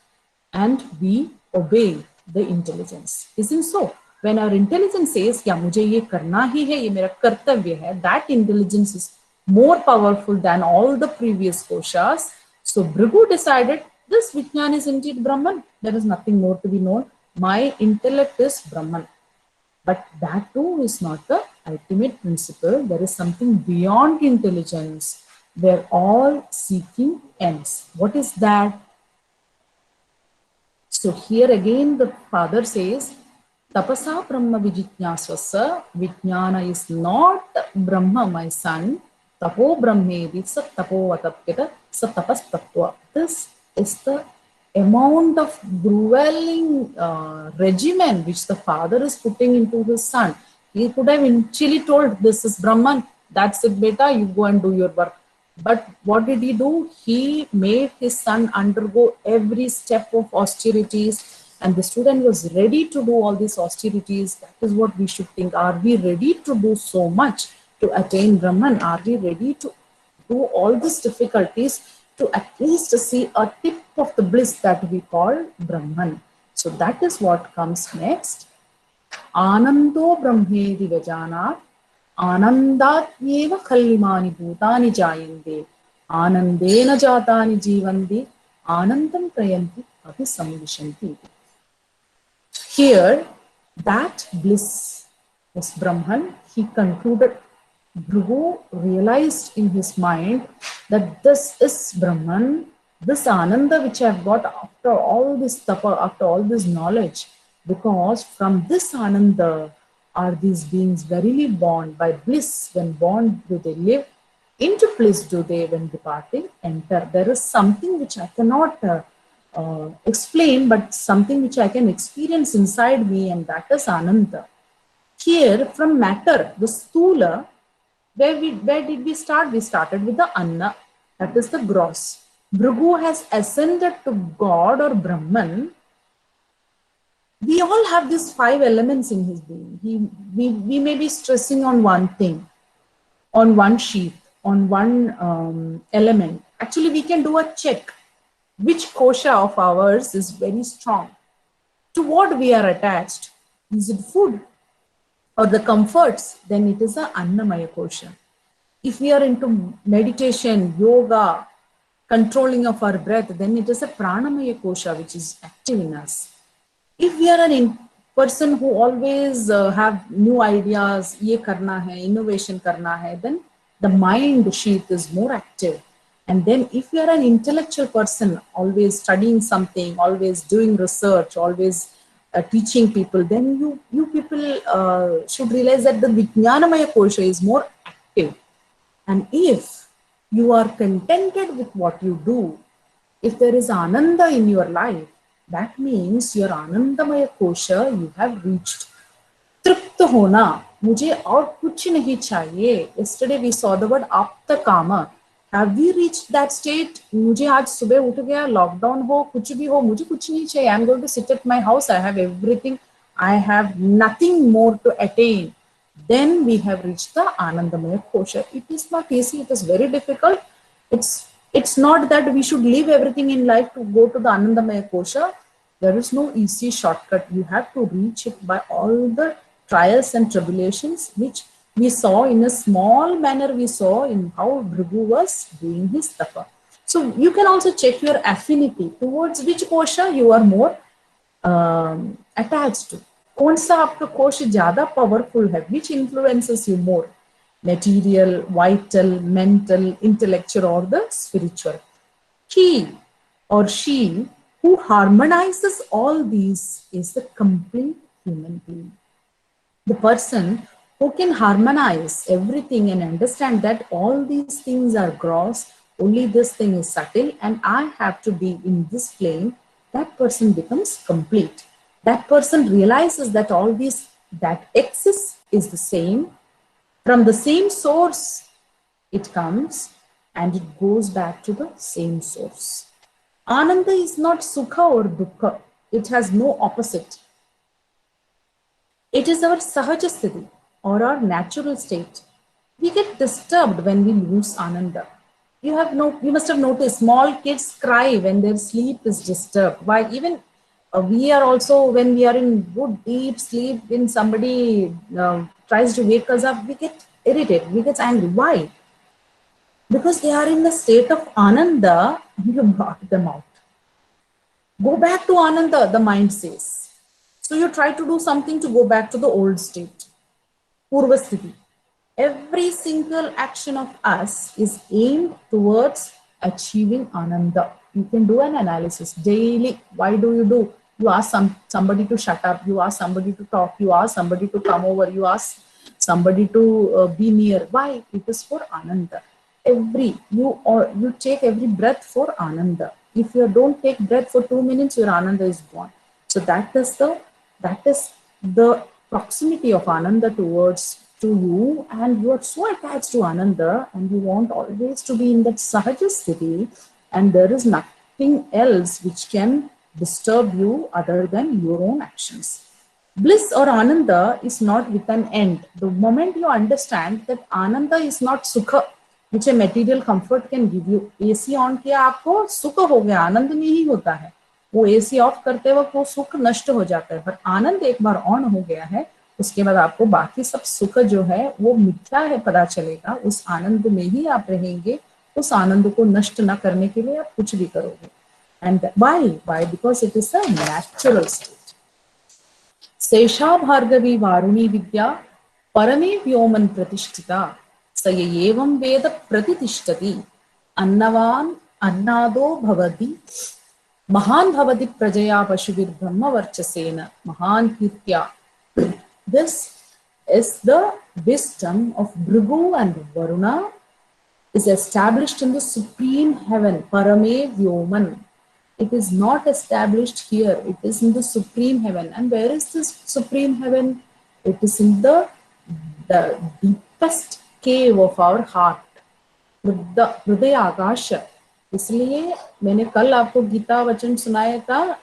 and we obey the intelligence. Isn't so? When our intelligence says, yeah, मुझे ये करना ही है, ये मेरा कर्तव्य है, that intelligence is more powerful than all the previous koshas. So Bhrigu decided, this Vijnan is indeed Brahman. There is nothing more to be known. My intellect is Brahman. But that too is not the ultimate principle. There is something beyond intelligence, where all seeking ends. What is that? So here again the father says, Tapasa Brahma Vijitnyasvasa. Vijnana is not Brahma, my son. Tapo Brahmedi sa tapo vatapyata sa tapas tattva. This is the amount of grueling regimen which the father is putting into his son. He could have initially told, this is Brahman, that's it beta, you go and do your work. But what did he do? He made his son undergo every step of austerities, and the student was ready to do all these austerities. That is what we should think. Are we ready to do so much to attain Brahman? Are we ready to do all these difficulties to at least see a tip of the bliss that we call Brahman? So that is what comes next. Anando Brahmedi Vajanat. Anandatyeva khallimani bhutani jayante. Anandena jatani jivandi. Anandam prayanti abhisamvishanti. Here, that bliss was Brahman. He concluded, Bhrigu realized in his mind that this is Brahman, this Ananda which I have got after all this tapa, after all this knowledge, because from this Ananda are these beings verily born by bliss. When born, do they live? Into bliss do they, when departing, enter. There is something which I cannot explain, but something which I can experience inside me, and that is Ananda. Here, from matter, the stula, where did we start? We started with the Anna, that is the gross. Bhrigu has ascended to God or Brahman. We all have these 5 elements in his being. We may be stressing on one thing, on one sheath, on one element. Actually, we can do a check. Which kosha of ours is very strong? To what we are attached? Is it food or the comforts? Then it is a Annamaya kosha. If we are into meditation, yoga, controlling of our breath, then it is a Pranamaya kosha which is active in us. If we are a person who always have new ideas, ye karna hai, innovation karna hai, then the mind sheath is more active. And then if you are an intellectual person, always studying something, always doing research, always teaching people, then you people should realize that the Vijnanamaya kosha is more active. And if you are contented with what you do, if there is Ananda in your life, that means your Anandamaya kosha you have reached. Tripta hona, mujhe aur kuch nahi chahiye. Yesterday we saw the word apta kama. Have we reached that state? मुझे आज सुबह उठ गया, lockdown हो, कुछ भी हो, मुझे कुछ नहीं चाहिए. I'm going to sit at my house. I have everything. I have nothing more to attain. Then we have reached the Anandamaya Kosha. It is not easy, it is very difficult. It's not that we should leave everything in life to go to the Anandamaya Kosha. There is no easy shortcut. You have to reach it by all the trials and tribulations, which we saw in a small manner, we saw in how Bhrigu was doing his tapa. So you can also check your affinity towards which kosha you are more attached to. कौन सा आपका कोश ज्यादा powerful है? Which influences you more? Material, vital, mental, intellectual, or the spiritual? He or she who harmonizes all these is the complete human being. The person who can harmonize everything and understand that all these things are gross, only this thing is subtle, and I have to be in this plane, that person becomes complete. That person realizes that all these that exists is the same. From the same source it comes and it goes back to the same source. Ananda is not sukha or dukkha. It has no opposite. It is our sahaja sthiti or our natural state. We get disturbed when we lose Ananda. You must have noticed small kids cry when their sleep is disturbed. Why? Even we are also, when we are in good deep sleep, when somebody tries to wake us up, we get irritated, we get angry. Why? Because they are in the state of Ananda and you brought them out. Go back to Ananda, the mind says. So you try to do something to go back to the old state, Purva Sthiti. Every single action of us is aimed towards achieving Ananda. You can do an analysis daily. Why do you do? You ask somebody to shut up. You ask somebody to talk. You ask somebody to come over. You ask somebody to be near. Why? It is for Ananda. You take every breath for Ananda. If you don't take breath for 2 minutes, your Ananda is gone. So that is the proximity of Ananda towards to you, and you are so attached to Ananda and you want always to be in that sahaja sthiti, and there is nothing else which can disturb you other than your own actions. Bliss or Ananda is not with an end. The moment you understand that Ananda is not sukha, which a material comfort can give you. AC on किया आपको सुख हो गया, आनंद नहीं होता है. वो AC of करते वक्त वो सुख नष्ट हो जाता है, पर आनंद एक बार ऑन हो गया है, उसके बाद आपको बाकी सब सुख जो है वो मिथ्या है पता चलेगा. उस आनंद में ही आप रहेंगे. उस आनंद को नष्ट न करने के लिए आप कुछ भी करोगे. And why? Because it is a natural state. Sesha Bhargavi Varuni Vidya Parame Vyoman Pratishtita Sayevam Veda Pratitishhtati Annavan Annado Bhavati Mahan Bhavati Prajaya Pashubir Brahma Varchasena Mahan Kirtya. This is the wisdom of Bhrigu and Varuna is established in the supreme heaven, Parame Vyoman. It is not established here, it is in the supreme heaven. And where is this supreme heaven? It is in the deepest cave of our heart, Hridaya Akasha. इसलिए मैंने कल आपको गीता वचन सुनाया था,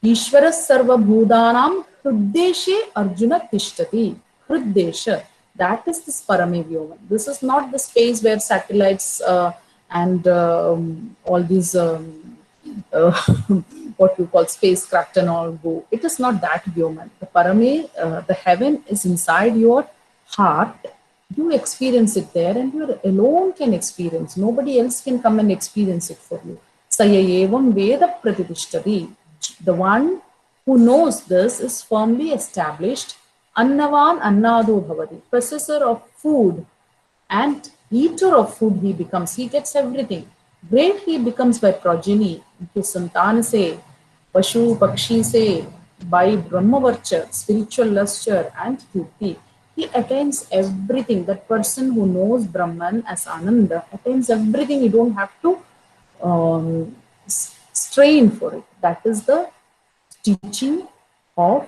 ईश्वर सर्वभूतानां हृद्देशे अर्जुन तिष्ठति. Hriddesha, that is this Parame Vyoman. This is not the space where satellites and all these what you call spacecraft and all go. It is not that Vyoman. The Parame, the heaven is inside your heart. You experience it there and you alone can experience. Nobody else can come and experience it for you. Sayayevam Veda Pratitishhtati. The one who knows this is firmly established. Annavan Annado Bhavati. Possessor of food and eater of food he becomes. He gets everything. Great he becomes by progeny. His santan se, Pashu Pakshi se, by Brahmavarcha, spiritual luster and kirti. He attains everything. That person who knows Brahman as Ananda attains everything. You don't have to strain for it. That is the teaching of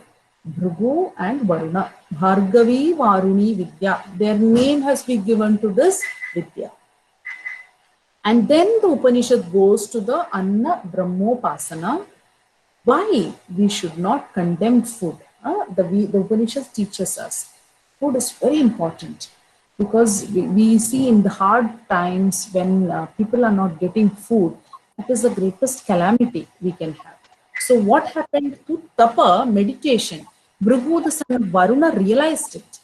Bhrigu and Varuna. Bhargavi Varuni Vidya. Their name has been given to this Vidya. And then the Upanishad goes to the Anna Brahmopasana. Why we should not condemn food? The Upanishad teaches us. food is very important, because we see in the hard times when people are not getting food, it is the greatest calamity we can have. So what happened to tapa, meditation? Bhrigu, the son of Varuna, realized it.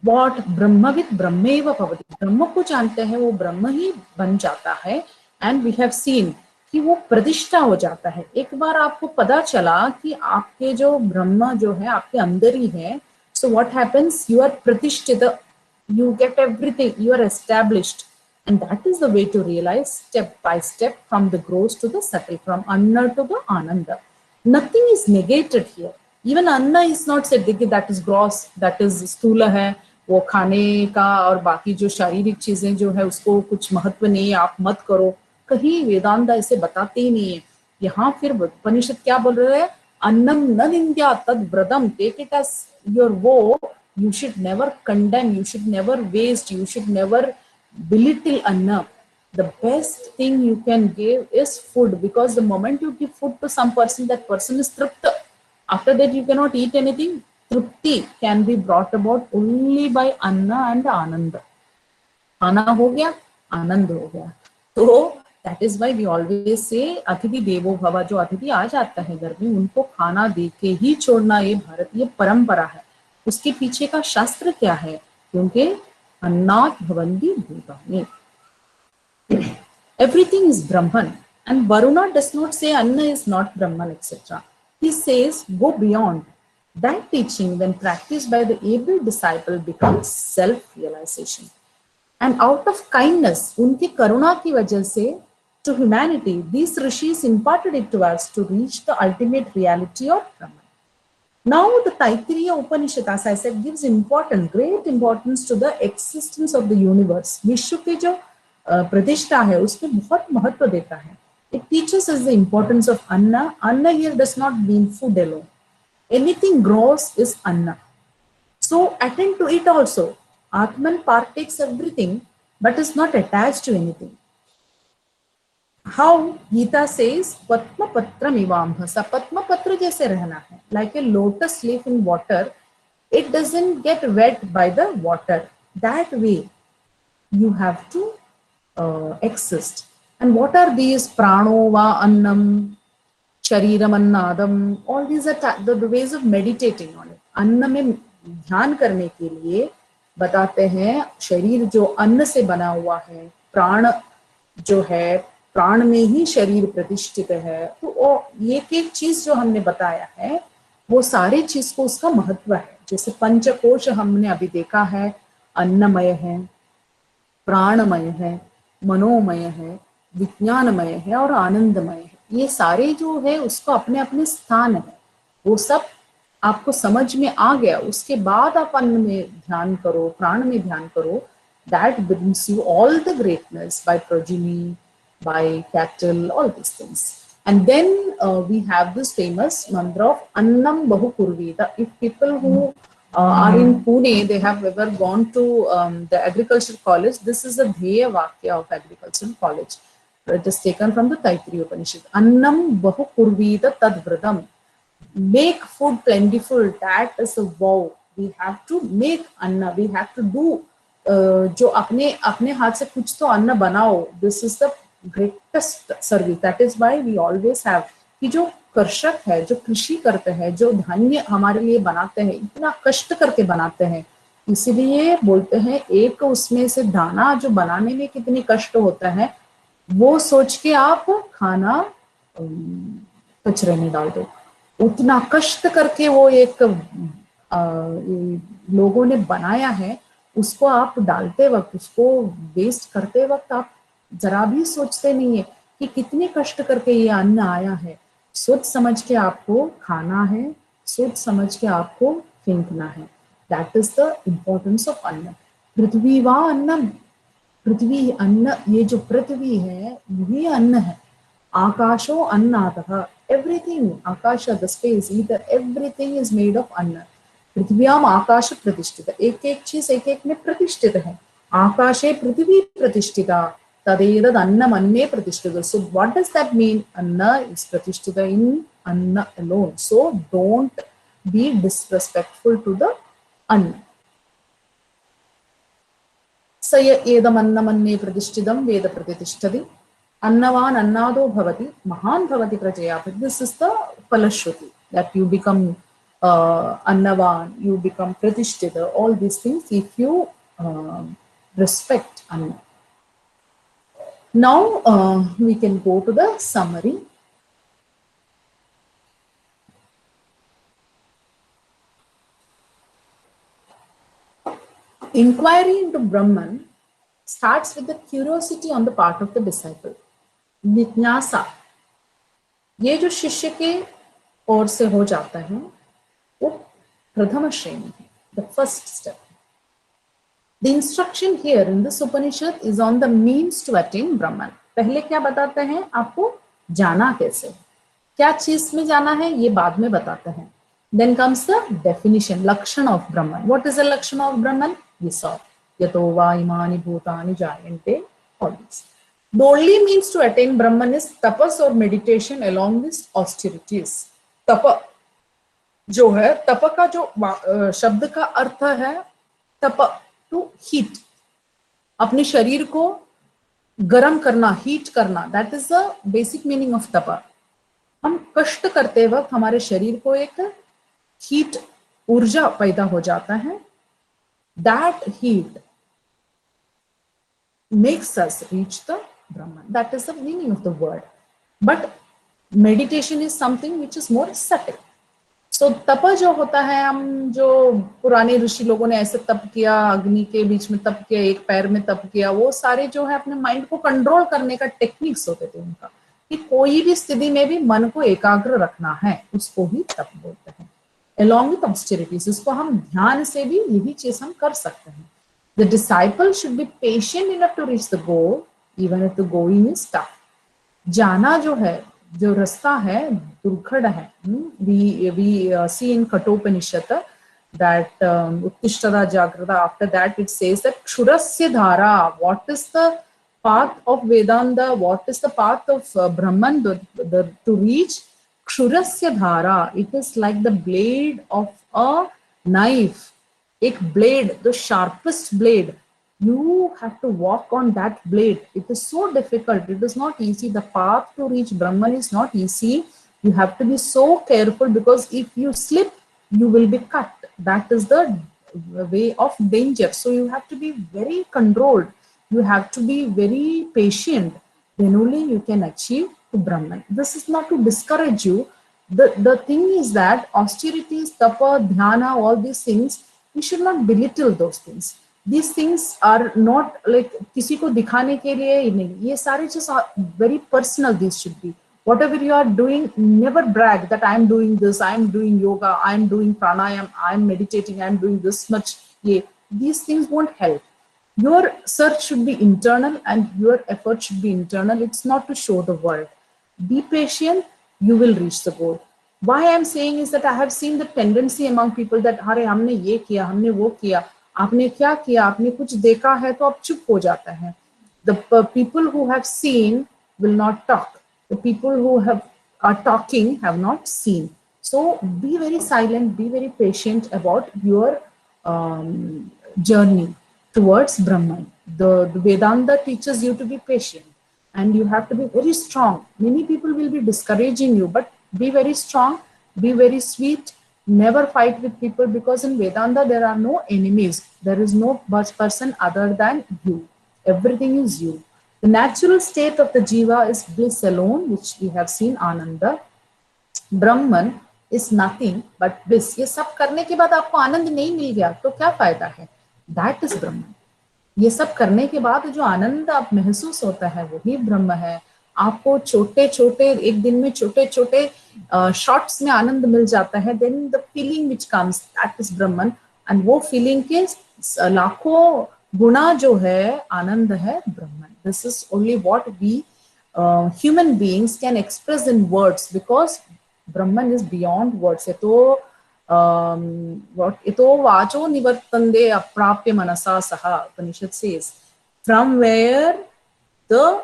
What ब्रह्मविद ब्रह्मेव भवति, ब्रह्म को जानते हैं वो ब्रह्म ही बन जाता है. And we have seen कि वो प्रतिष्ठा हो जाता है. एक बार आपको पता चला कि आपके जो ब्रह्म जो है आपके अंदर ही है, so what happens, you are प्रतिष्ठित, you get everything, you are established, and that is the way to realize step by step from the gross to the subtle, from anna to the ananda. Nothing is negated here. Even anna is not said देखिए that is gross, that is स्थूल है, वो खाने का और बाकी जो शारीरिक चीजें जो है उसको कुछ महत्व नहीं है, आप मत करो. कहीं वेदांत ऐसे बताते ही नहीं है. यहाँ फिर उपनिषद क्या बोल रहे हैं, अन्नम न निंद्या तद व्रतम, टेक इट एज योर वो. You should never condemn, you should never waste, you should never belittle anna. The best thing you can give is food, because the moment you give food to some person, that person is tripta. After that you cannot eat anything. Tripti can be brought about only by anna and ananda. Anna ho gaya, anand ho gaya. So that is why we always say अतिथि देवो भव. जो अतिथि आ जाता है घर में उनको खाना दे के ही छोड़ना, ये भारतीय परंपरा है. उसके पीछे का शास्त्र क्या है, क्योंकि अन्नात् भवन्ति भूतानि. Everything is Brahman, and Varuna does not say Anna is not Brahman, etc. He says go beyond. That teaching, when practiced by the able disciple, becomes self-realization. And out of kindness, उनकी करुणा की वजह से, to humanity, these rishis imparted it to us to reach the ultimate reality of Brahman. Now the Taittiriya Upanishad, as I said, gives great importance to the existence of the universe. विश्व की जो प्रतिष्ठा है उसमें बहुत महत्व देता है. It teaches us the importance of anna. Anna here does not mean food alone. Anything gross is anna. So attend to it also. Atman partakes everything but is not attached to anything. How Gita says, Patma Patra Mivambhasa. Patma Patra जैसे रहना है. Like a lotus leaf in water, it doesn't get wet by the water. That way, you have to exist. And what are these? Prano va annam, shariram annadam. All these are the ways of meditating on it. Anna में ध्यान करने के लिए बताते हैं, शरीर जो अन्न से बना हुआ है, प्राण जो है, प्राण में ही शरीर प्रतिष्ठित है. तो ये एक चीज जो हमने बताया है वो सारे चीज को उसका महत्व है. जैसे पंचकोश हमने अभी देखा है, अन्नमय है, प्राणमय है, मनोमय है, विज्ञानमय है और आनंदमय है. ये सारे जो है उसको अपने अपने स्थान है. वो सब आपको समझ में आ गया, उसके बाद आप अन्न में ध्यान करो, प्राण में ध्यान करो. That brings you all the greatness by progeny, by cattle, all these things. And then we have this famous mantra of Annam Bahu Kurvita. If people who are in Pune, they have ever gone to the agriculture college, this is the Dheya Vakya of agricultural college. It is taken from the Taittiriya Upanishad. Annam Bahu Kurvita Tad Vratam. Make food plentiful. That is a vow. We have to make anna. We have to do जो अपने हाथ से कुछ तो अन्न बनाओ. This is the greatest service. That is why we always have कि जो कृषक है, जो कृषि करते हैं, जो धान्य हमारे लिए बनाते हैं, इतना कष्ट करके बनाते हैं. इसीलिए बोलते हैं एक उसमें से दाना जो बनाने में कितनी कष्ट होता है, वो सोच के आप खाना कचरे में डाल दो. उतना कष्ट करके वो एक लोगों ने बनाया है, उसको आप डालते वक्त, उसको वेस्ट करते वक्त आप जरा भी सोचते नहीं है कि कितने कष्ट करके ये अन्न आया है. सोच समझ के आपको खाना है, सोच समझ के आपको फेंकना है. That is the importance of अन्न. पृथ्वी वा अन्नम, पृथ्वी अन्न, ये जो पृथ्वी है ये अन्न है. आकाशो अन्नातः, एवरीथिंग, आकाश the space, ether, everything is made of अन्न. पृथ्व्याम आकाश प्रतिष्ठित, एक एक चीज एक एक में प्रतिष्ठित है. आकाशे पृथ्वी प्रतिष्ठिता तदेतद अन्नम अन्ने प्रतिष्ठित. So what does that mean? Anna is pratishtita in anna alone. So don't be disrespectful to the anna. स य एदमन्नमन्ये प्रतिष्ठितं वेद प्रतिष्ठति अन्नवान अन्नादो भवति महान भवति प्रजया. This is the Falashruti, that you become annavan, you become pratishtita, all these things if you respect Anna. Now we can go to the summary. Inquiry into Brahman starts with the curiosity on the part of the disciple. जिज्ञासा ये जो शिष्य के ओर से हो जाता है वो प्रथम श्रेणी है, the first step. The instruction here in this Upanishad is on the means to attain Brahman. पहले क्या बताते हैं आपको, जाना कैसे, क्या चीज में जाना है ये बाद में बताते हैं. Then comes the definition, Lakshana of Brahman. What is the Lakshana of Brahman? We saw. Yato va imani bhutani jayante, all this. The only means to attain Brahman is tapas or meditation along with austerities. Tapa जो है, तप का जो शब्द का अर्थ है तप, to heat, अपने शरीर को गर्म करना, हीट करना, that is the basic meaning of तप. हम कष्ट करते वक्त हमारे शरीर को एक हीट ऊर्जा पैदा हो जाता है. That heat makes us reach the Brahman. That is the meaning of the word. But meditation is something which is more subtle. So तप जो होता है, हम जो पुराने ऋषि लोगों ने ऐसे तप किया, अग्नि के बीच में तप किया, एक पैर में तप किया, वो सारे जो है अपने माइंड को कंट्रोल करने का टेक्निक्स होते थे उनका, कि कोई भी स्थिति में भी मन को एकाग्र रखना है, उसको ही तप बोलते हैं. Along with austerities, इसको हम ध्यान से भी यही चीज हम कर सकते हैं. The disciple should be patient enough to reach the goal, even if the going is tough. जाना जो है, जो रास्ता है दुर्घट है. We see in Kathopanishad that Uttishtata Jagrata, after that it says that Kshurasya Dhara, what is the path of Vedanta, what is the path of Brahman to reach Kshurasya Dhara. It is like the blade of a knife. एक blade, the sharpest blade, you have to walk on that blade. It is so difficult, it is not easy. The path to reach Brahman is not easy. You have to be so careful, because if you slip, you will be cut. That is the way of danger. So you have to be very controlled. You have to be very patient. Then only you can achieve to Brahman. This is not to discourage you. The thing is that austerities, tapa, dhyana, all these things, we should not belittle those things. These things are not like किसी को दिखाने के लिए ही नहीं. ये सारे just are very personal. These should be. Whatever you are doing, never brag that I am doing this, I am doing yoga, I am doing pranayam, I am meditating, I am doing this much. These things won't help. Your search should be internal and your effort should be internal. It's not to show the world. Be patient, you will reach the goal. Why I am saying is that I have seen the tendency among people that अरे हमने ये किया, हमने वो किया, आपने क्या किया, आपने कुछ देखा है तो आप चुप हो जाते हैं. The people who have seen will not talk. The people who are talking have not seen. So be very silent, be very patient about your journey towards Brahman. The Vedanta teaches you to be patient and you have to be very strong. Many people will be discouraging you, but be very strong, be very sweet, never fight with people, because in Vedanta there are no enemies. There is no person other than you. Everything is you. The natural state of the jiva is bliss alone, which we have seen, Ananda. Brahman is nothing but bliss. ये सब करने के बाद आपको आनंद नहीं मिल गया तो क्या फायदा है? That is Brahman. ये सब करने के बाद जो आनंद आप महसूस होता है वही ब्रह्म है. आपको छोटे छोटे एक दिन में छोटे छोटे शॉट्स में आनंद मिल जाता है. Then the feeling which comes, that is Brahman. And वो feeling के लाखों गुना जो है आनंद है Brahman. This is only what we human beings can express in words, because Brahman is beyond words. ito vacho nivartande aprapya manasa saha, Upanishad says, from where the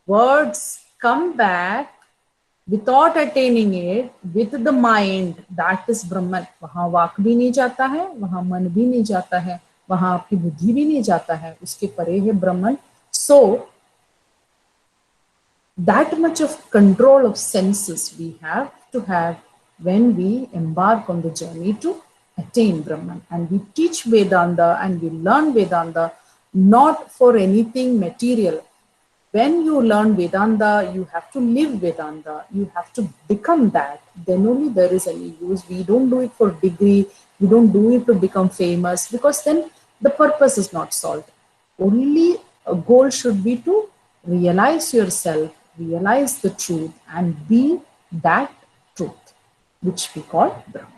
words come back without attaining it with the mind, that is Brahman. वहां वाक भी नहीं जाता है, वहां मन भी नहीं जाता है. वहां आपकी बुद्धि भी नहीं जाता है, उसके परे है ब्रह्मन. So that much of control of senses we have to have when we embark on the journey to attain Brahman. And we teach Vedanta and we learn Vedanta not for anything material. When you learn Vedanta, you have to live Vedanta. You have to become that. Then only there is any use. We don't do it for degree. We don't do it to become famous, because then the purpose is not solved. Only a goal should be to realize yourself, realize the truth, and be that truth, which we call Brahman.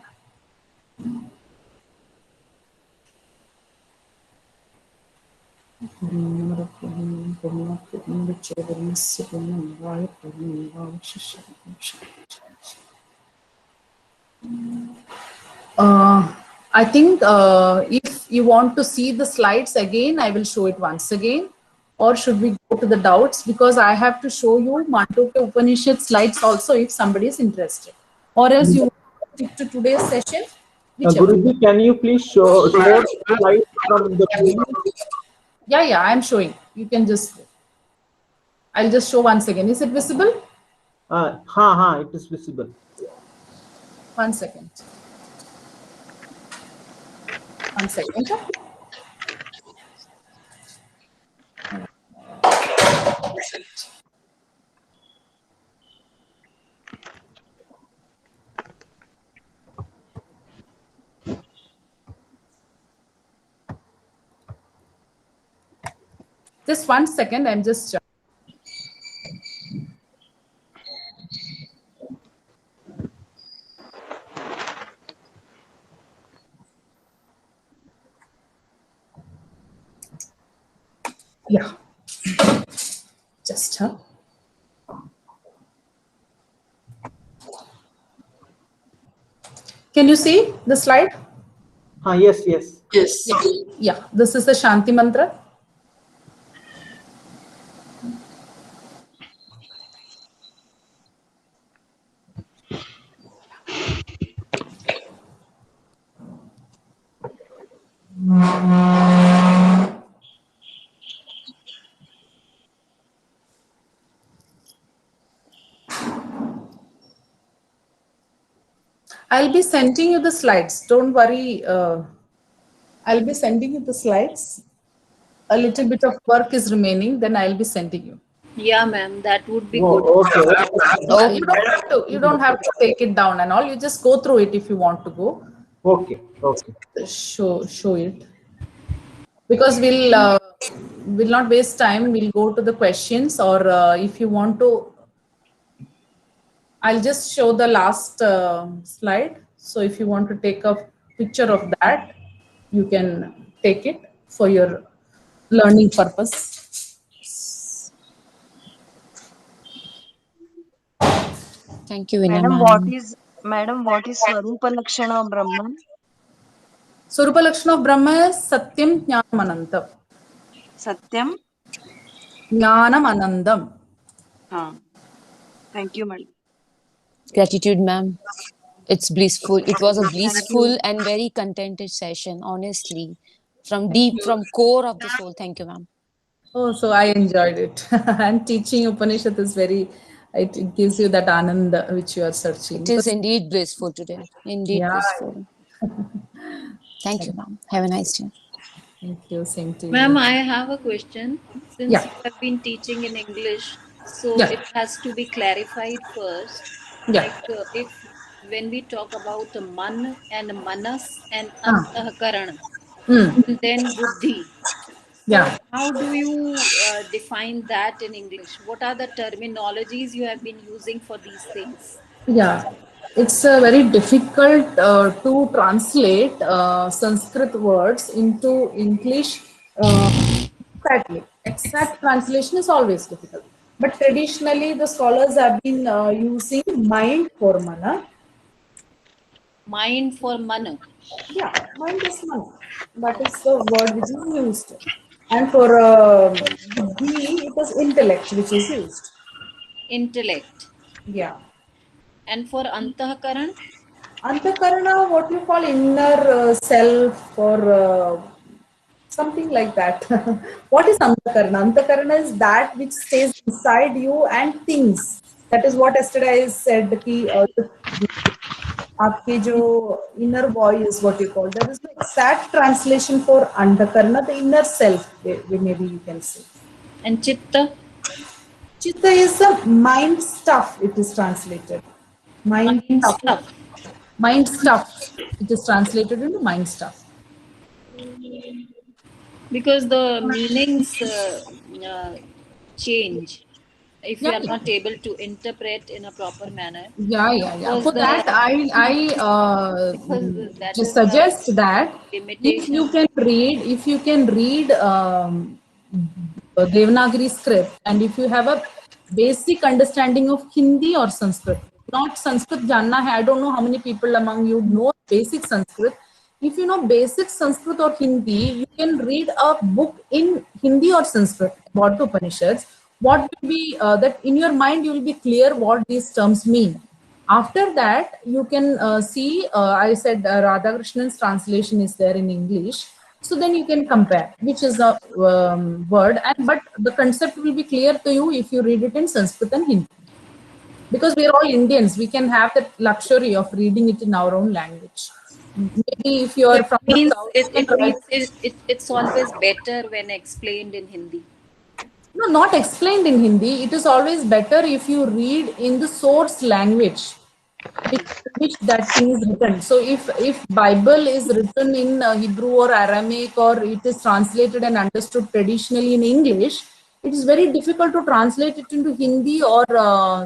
I think if you want to see the slides again, I will show it once again. Or should we go to the doubts? Because I have to show you Mandukya Upanishad slides also if somebody is interested. Or else you want to stick to today's session. Guruji, can you please show slides from the beginning? Yeah, I'm showing. You can just, I'll just show once again. Is it visible? It is visible. 1 second. 1 second. Just 1 second, I'm just. Yeah. Just Can you see the slide? Yes. Yeah, this is the Shanti mantra. I'll be sending you the slides. Don't worry. I'll be sending you the slides. A little bit of work is remaining. Then I'll be sending you. Yeah, ma'am. That would be good. Okay. You don't have to take it down and all. You just go through it if you want to go. Okay. Show it. Because we'll not waste time. We'll go to the questions, or if you want to, I'll just show the last slide. So if you want to take a picture of that, you can take it for your learning purpose. Thank you, Veena Madam, ma'am. what is Swarupa Lakshana of Brahman? Swarupa Lakshana of Brahma is Satyam Jnanam Anantam. Satyam? Jnanam Anandam. Thank you, madam. Gratitude, ma'am. It's blissful. It was a blissful and very contented session, honestly. From core of the soul. Thank you, ma'am. Oh, so I enjoyed it. And teaching Upanishad is it gives you that ananda which you are searching. It is indeed blissful today. Indeed blissful. Thank you, ma'am. Have a nice day. Thank you. Same to you. Ma'am, I have a question. Since you have been teaching in English, so it has to be clarified first. Like when we talk about man and manas and antahkarana, and then buddhi. So how do you define that in English? What are the terminologies you have been using for these things? Yeah, it's very difficult to translate Sanskrit words into English exactly. Exact translation is always difficult. But traditionally, the scholars have been using mind for mana. Mind for mana. Yeah, mind is mana. That is the word which is used. And for buddhi, it is intellect which is used. Intellect. Yeah. And for antahkarana? Antahkarana, what you call inner self, or Something like that. What is Antakarna? Antakarna is that which stays inside you and thinks. That is what yesterday I said, कि आपके जो inner voice, what you call, that is the exact translation for Antakarna, the inner self, maybe you can say. And Chitta? Chitta is the mind stuff, it is translated. Mind stuff. Mind stuff. It is translated into mind stuff. Because the meanings change if you are not able to interpret in a proper manner. Yeah. For that, I just suggest that if you can read Devanagari script, and if you have a basic understanding of Hindi or Sanskrit, not Sanskrit janna hai. I don't know how many people among you know basic Sanskrit. If you know basic Sanskrit or Hindi, you can read a book in Hindi or Sanskrit about the Upanishads. What will be that in your mind you will be clear what these terms mean. After that, you can see, I said Radhakrishnan's translation is there in English. So then you can compare which is a word, but the concept will be clear to you if you read it in Sanskrit and Hindi. Because we are all Indians, we can have that luxury of reading it in our own language. Maybe if you are from the south, it's always better when explained in Hindi. No, not explained in Hindi. It is always better if you read in the source language, which that thing is written. So if Bible is written in Hebrew or Aramaic, or it is translated and understood traditionally in English, it is very difficult to translate it into Hindi or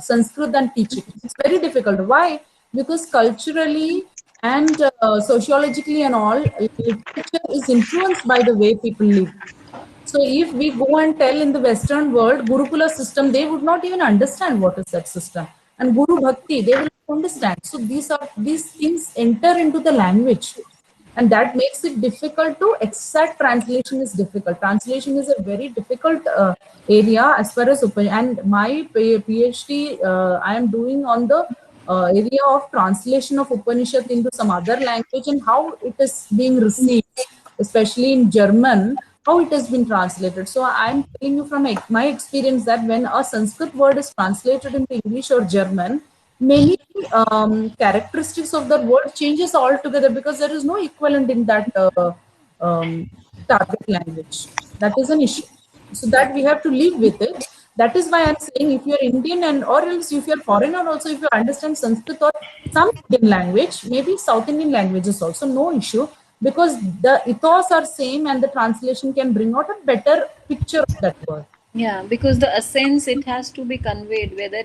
Sanskrit and teach it. It's very difficult. Why? Because culturally and sociologically and all, literature is influenced by the way people live. So if we go and tell in the Western world, Gurukula system, they would not even understand what is that system. And Guru Bhakti, they will understand. So these things enter into the language. And that makes it difficult to, exact translation is difficult. Translation is a very difficult area as far as, and my PhD I am doing on the area of translation of Upanishad into some other language and how it is being received, especially in German, how it has been translated. So I'm telling you from my experience that when a Sanskrit word is translated into English or German, many characteristics of the word changes altogether because there is no equivalent in that target language. That is an issue. So that we have to live with it. That is why I'm saying if you're Indian or else if you're foreigner also, if you understand Sanskrit or some Indian language, maybe South Indian languages also, no issue, because the ethos are same and the translation can bring out a better picture of that word. Yeah, because the essence, it has to be conveyed, whether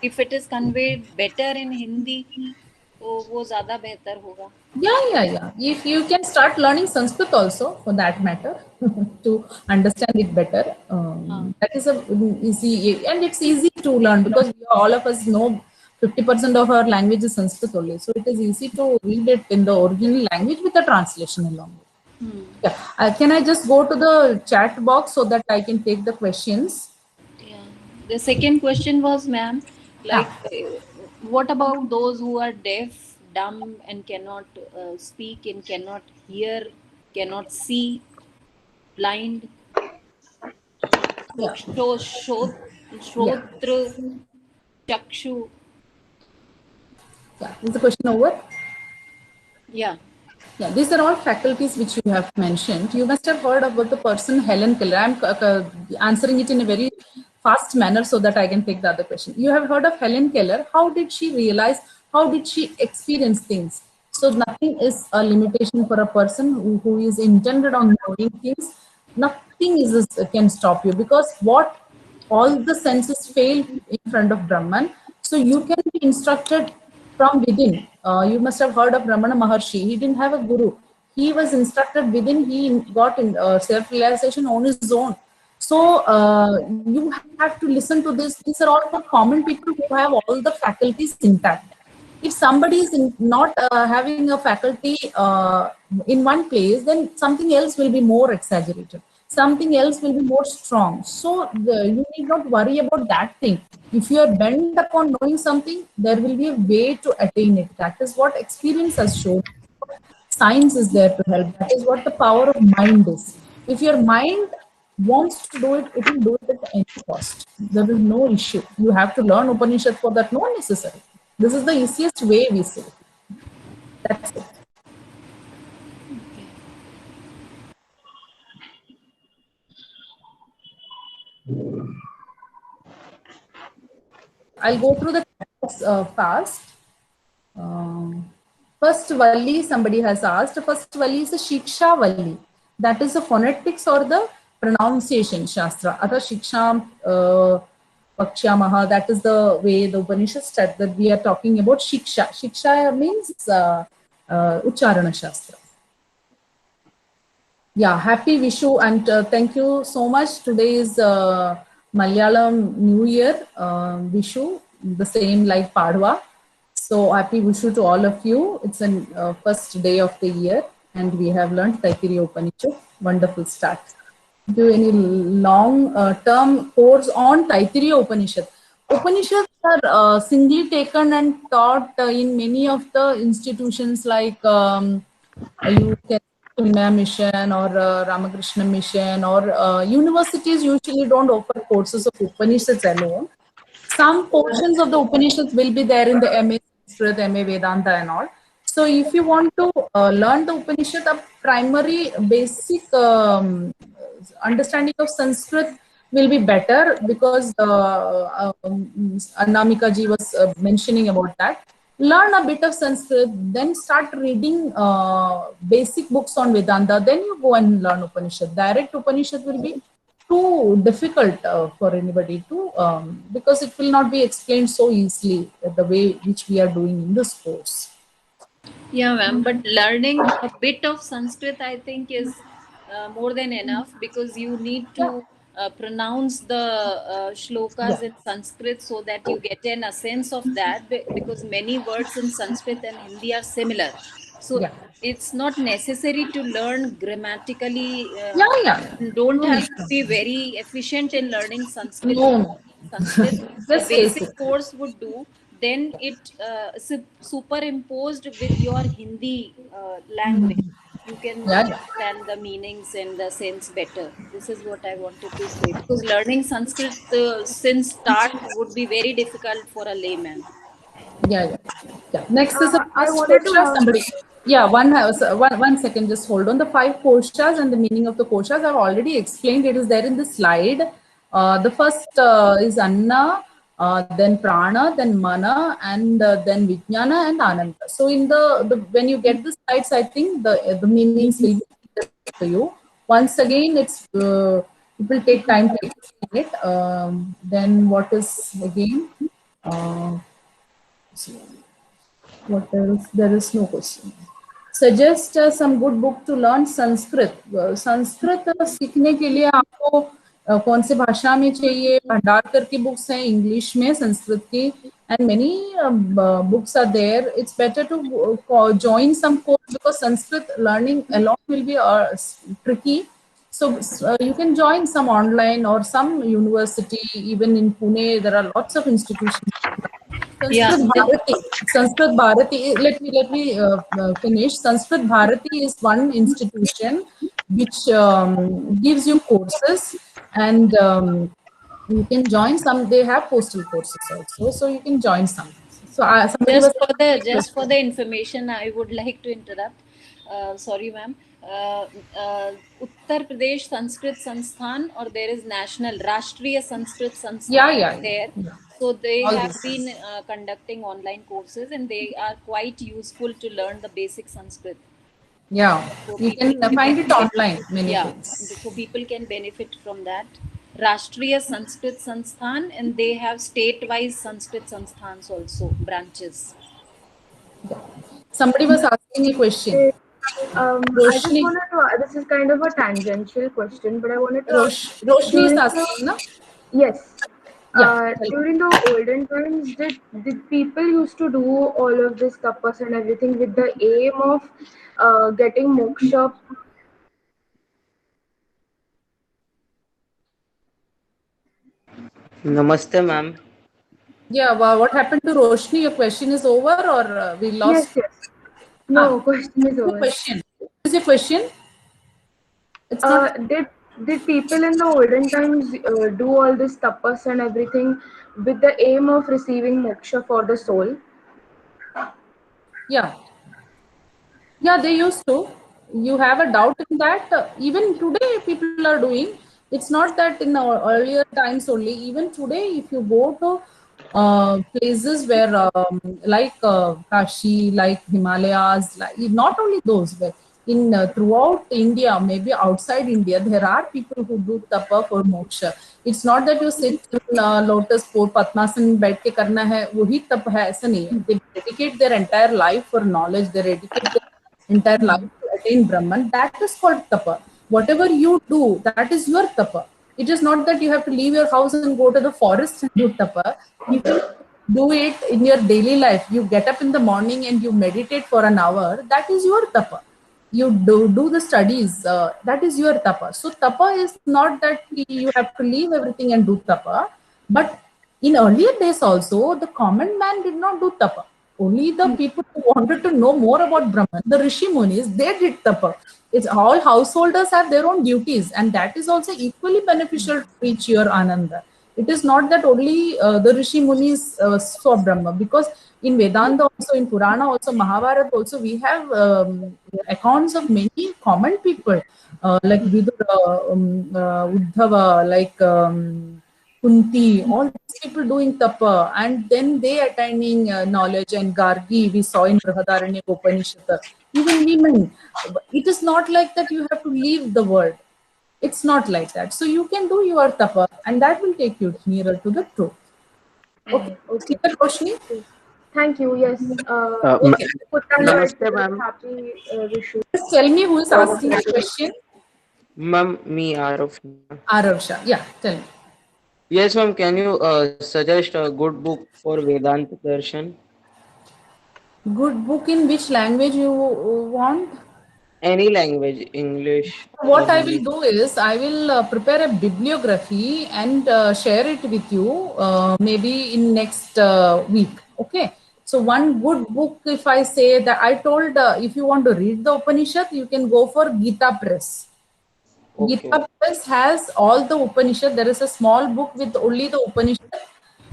if it is conveyed better in Hindi, वो ज़्यादा बेहतर होगा. Yeah. If you can start learning Sanskrit also, for that matter, to understand it better, that is easy, and it's easy to learn because all of us know 50% of our language is Sanskrit only. So it is easy to read it in the original language with the translation along. Yeah. Can I just go to the chat box so that I can take the questions? Yeah. The second question was, ma'am, what about those who are deaf, dumb, and cannot speak and cannot hear, cannot see, blind? Yeah. Shrotra, Chakshu. Yeah. Is the question over? Yeah. Yeah, these are all faculties which you have mentioned. You must have heard about the person Helen Keller. I'm answering it in a very fast manner so that I can take the other question. You have heard of Helen Keller. How did she realize? How did she experience things? So nothing is a limitation for a person who is intended on knowing things. Nothing can stop you, because what all the senses fail in front of Brahman. So you can be instructed from within. You must have heard of Ramana Maharshi. He didn't have a guru. He was instructed within. He got in self-realization on his own. So you have to listen to this. These are all for common people who have all the faculties intact. If somebody is not having a faculty in one place, then something else will be more exaggerated. Something else will be more strong. So you need not worry about that thing. If you are bent upon knowing something, there will be a way to attain it. That is what experience has shown. Science is there to help. That is what the power of mind is. If your mind wants to do it, it will do it at any cost. There is no issue. You have to learn Upanishad for that, no necessary. This is the easiest way we say. That's it. I'll go through the fast. First Valli, somebody has asked. First Valli is a Shiksha Valli. That is the phonetics or the pronunciation Shastra. Atha Shiksham Pakshamaha. That is the way the Upanishad said that we are talking about Shiksha. Shiksha means Ucharana Shastra. Yeah, happy Vishu and thank you so much. Today is Malayalam New Year, Vishu, the same like Padwa. So happy Vishu to all of you. It's the first day of the year and we have learned Taittiriya Upanishad. Wonderful start. Do any long term course on Taittiriya Upanishad. Upanishads are singly taken and taught in many of the institutions like you can Maya Mission or Ramakrishna Mission or universities usually don't offer courses of Upanishads alone. Some portions of the Upanishads will be there in the MA Sanskrit, MA Vedanta and all. So if you want to learn the Upanishad, a primary basic understanding of Sanskrit will be better because Anamika ji was mentioning about that. Learn a bit of Sanskrit, then start reading basic books on Vedanta, then you go and learn Upanishad. Direct Upanishad will be too difficult for anybody to, because it will not be explained so easily the way which we are doing in this course. Yeah, ma'am, but learning a bit of Sanskrit, I think, is more than enough because you need to pronounce the shlokas in Sanskrit so that you get a sense of that because many words in Sanskrit and Hindi are similar. So it's not necessary to learn grammatically. Don't have to be very efficient in learning Sanskrit. Sanskrit, the basic course would do. Then it superimposed with your Hindi language. You can understand the meanings and the sense better. This is what I wanted to say. Because learning Sanskrit since start would be very difficult for a layman. Yeah. Next is a somebody. Yeah, one second, just hold on. The 5 koshas and the meaning of the koshas I've already explained. It is there in the slide. The first is Anna, then Prana, then Mana, and then Vijnana and Ananda. So in the when you get the slides, I think the meanings will be for you. Once again, it will take time to explain it. Then what is again? What else? There is no question. Suggest some good book to learn Sanskrit. Sanskrit सीखने के लिए आपको कौन से भाषा में चाहिए? भंडारकर की बुक्स हैं इंग्लिश में संस्कृत की and many books are there. It's better to join some course because Sanskrit learning alone will be tricky. So you can join some online or some university. Even in Pune, there are lots of institutions. Sanskrit Bharati. Let me finish. Sanskrit Bharati is one institution which gives you courses, and you can join some. They have postal courses also, so you can join some. So just for the information, I would like to interrupt. Sorry, ma'am. Uttar Pradesh Sanskrit Sansthan, or there is National Rashtriya Sanskrit Sansthan there. So they have been conducting online courses and they are quite useful to learn the basic Sanskrit. Yeah, so you can find it online. Many things. So people can benefit from that. Rashtriya Sanskrit Sansthan, and they have state-wise Sanskrit Sansthan's also, branches. Somebody was asking a question. I just wanted to, this is kind of a tangential question, but I wanted to Roshni is asking, no? Yes. During the olden times, did people used to do all of this tapas and everything with the aim of getting moksha? Namaste, ma'am. Yeah, what happened to Roshni? Your question is over or we lost? Yes. No, question is over. Question. What is your question? It's not. Did people in the olden times do all this tapas and everything with the aim of receiving moksha for the soul? Yeah. Yeah, they used to. You have a doubt in that? Even today, people are doing. It's not that in the earlier times only. Even today, if you go to places where, like Kashi, like Himalayas, like not only those, but in throughout India, maybe outside India, there are people who do tapa for moksha. It's not that you sit in lotus pose, Padmasan बैठ के करना है, वही तप है, ऐसा नहीं है. They dedicate their entire life for knowledge. They dedicate their entire life to attain Brahman. That is called tapa. Whatever you do, that is your tapa. It is not that you have to leave your house and go to the forest and do tapa. You can do it in your daily life. You get up in the morning and you meditate for an hour. That is your tapa. You do the studies. That is your tapa. So tapa is not that you have to leave everything and do tapa. But in earlier days also, the common man did not do tapa. Only the people who wanted to know more about Brahman, the Rishi Munis, they did tapa. It's all householders have their own duties, and that is also equally beneficial to reach your Ananda. It is not that only the Rishi Munis saw Brahma, because in Vedanta also, in Purana also, Mahabharata also, we have accounts of many common people like Vidura, Uddhava, like Kunti, all these people doing tapa, and then they attaining knowledge. And Gargi, we saw in Brihadaranya Upanishad. Even women, it is not like that you have to leave the world. It's not like that. So you can do your tapa, and that will take you nearer to the truth. Okay. Okay. Roshni? Thank you. Yes. Okay. Namaste, ma'am. Happy Vishu. Just tell me who is asking the question. Ma'am, me, Arav. Arav Shah. Yeah, tell me. Yes, ma'am. Can you suggest a good book for Vedanta Darshan? Good book in which language you want? Any language, English. What I will do is I will prepare a bibliography and share it with you maybe in next week. Okay. So one good book, if I say that I told, if you want to read the Upanishad, you can go for Gita Press. Okay. Gita Press has all the Upanishad. There is a small book with only the Upanishad,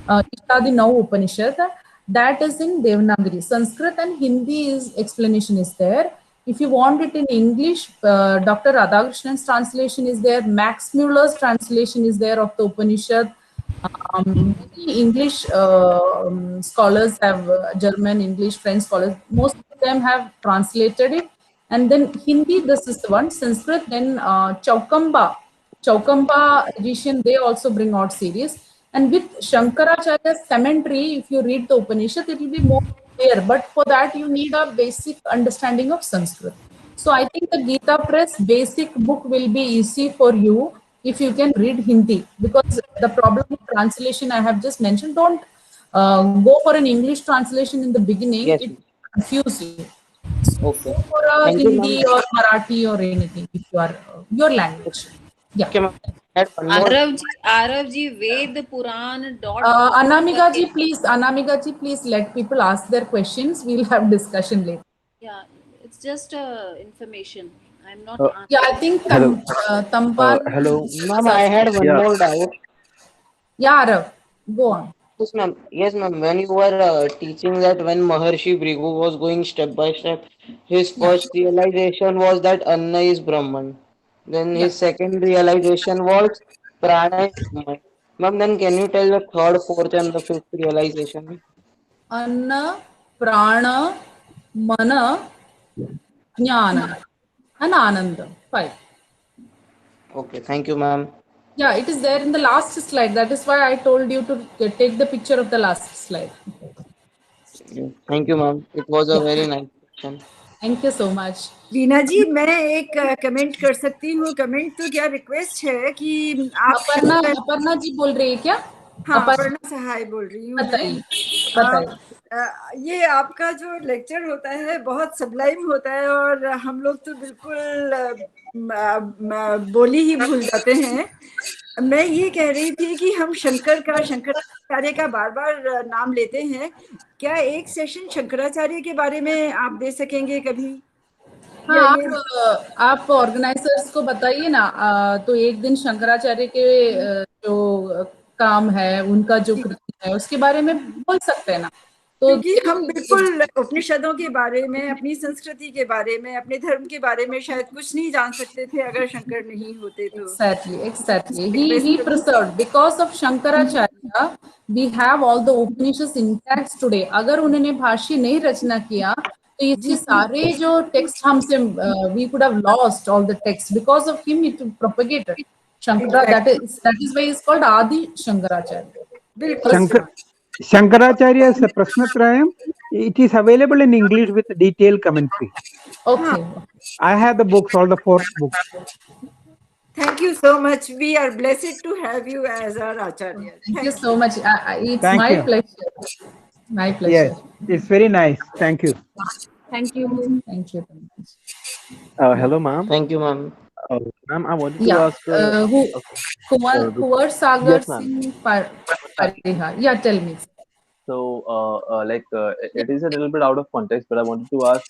Ishtadi Nau Upanishad. That is in Devanagari. Sanskrit and Hindi explanation is there. If you want it in English, Dr. Radhakrishnan's translation is there. Max Muller's translation is there of the Upanishad. English scholars have German, English, French scholars. Most of them have translated it. And then Hindi, this is the one. Sanskrit, then Chaukamba edition, they also bring out series. And with Shankaracharya's commentary, if you read the Upanishad, it will be more clear. But for that, you need a basic understanding of Sanskrit. So I think the Gita Press basic book will be easy for you if you can read Hindi. Because the problem with translation I have just mentioned, don't go for an English translation in the beginning. Yes. It confuses you. Okay. Go for a Hindi or Marathi or anything, if you are your language. Yeah. Okay, Arav ji, Ved Puran. Anamika ji, please let people ask their questions. We'll have discussion later. Yeah, it's just information. I'm not. Yeah, I think Tampal. Hello, ma'am. I had one more doubt. Yeah, Arav, go on. Yes, ma'am. Yes, ma'am. When you were teaching that when Maharshi Bhrigu was going step by step, his first realization was that Anna is Brahman. Then his second realization was Prana is Brahman. Ma'am, then can you tell the third, fourth, and the fifth realization? Anna, Prana, Mana, Jnana, and Ananda. 5. Okay, thank you, ma'am. Yeah, it is there in the last slide. That is why I told you to take the picture of the last slide. Thank you, ma'am. It was a very nice question. Thank you so much. Reena जी, मैं एक comment कर सकती हूँ? Comment तो क्या, request है कि आप अपर्णा जी बोल रही है क्या? हाँ, अपर्णा सहाय बोल रही हूँ। बताइए। ये आपका जो लेक्चर होता है बहुत सबलाइम होता है और हम लोग तो बिल्कुल बोली ही भूल जाते हैं। मैं ये कह रही थी कि हम शंकराचार्य का बार बार नाम लेते हैं। क्या एक सेशन शंकराचार्य के बारे में आप दे सकेंगे कभी? हाँ, आप ऑर्गेनाइजर्स को बताइए ना, तो एक दिन शंकराचार्य के जो काम है, उनका जो कृति है, उसके बारे में बोल सकते हैं ना। तो क्योंकि हम बिल्कुल उपनिषदों के बारे में, अपनी संस्कृति के बारे में, अपने धर्म के बारे में शायद कुछ नहीं जान सकते थे अगर शंकर नहीं होते तो। Exactly. He preserved because of Shankaracharya. We have all the Upanishads intact today. अगर उन्होंने भाष्य नहीं रचना किया तो ये सारे जो टेक्स्ट हमसे we could have lost all the texts. Because of him it propagated. Shankara, that is why he is called Adi Shankaracharya. Shankaracharya's Prashnatrayam, it is available in English with detailed commentary. Okay. I have the books, all the 4 books. Thank you so much. We are blessed to have you as our Acharya. Thank you so much. It's Thank my you. pleasure. My pleasure. Yes, it's very nice. Thank you. Thank you. Thank you. Hello, ma'am. Thank you, ma'am. Ma'am, I wanted to Yeah. ask. Kumar Sagar Yes, ma'am. Singh Pariha. Yeah, tell me. So, it is a little bit out of context, but I wanted to ask: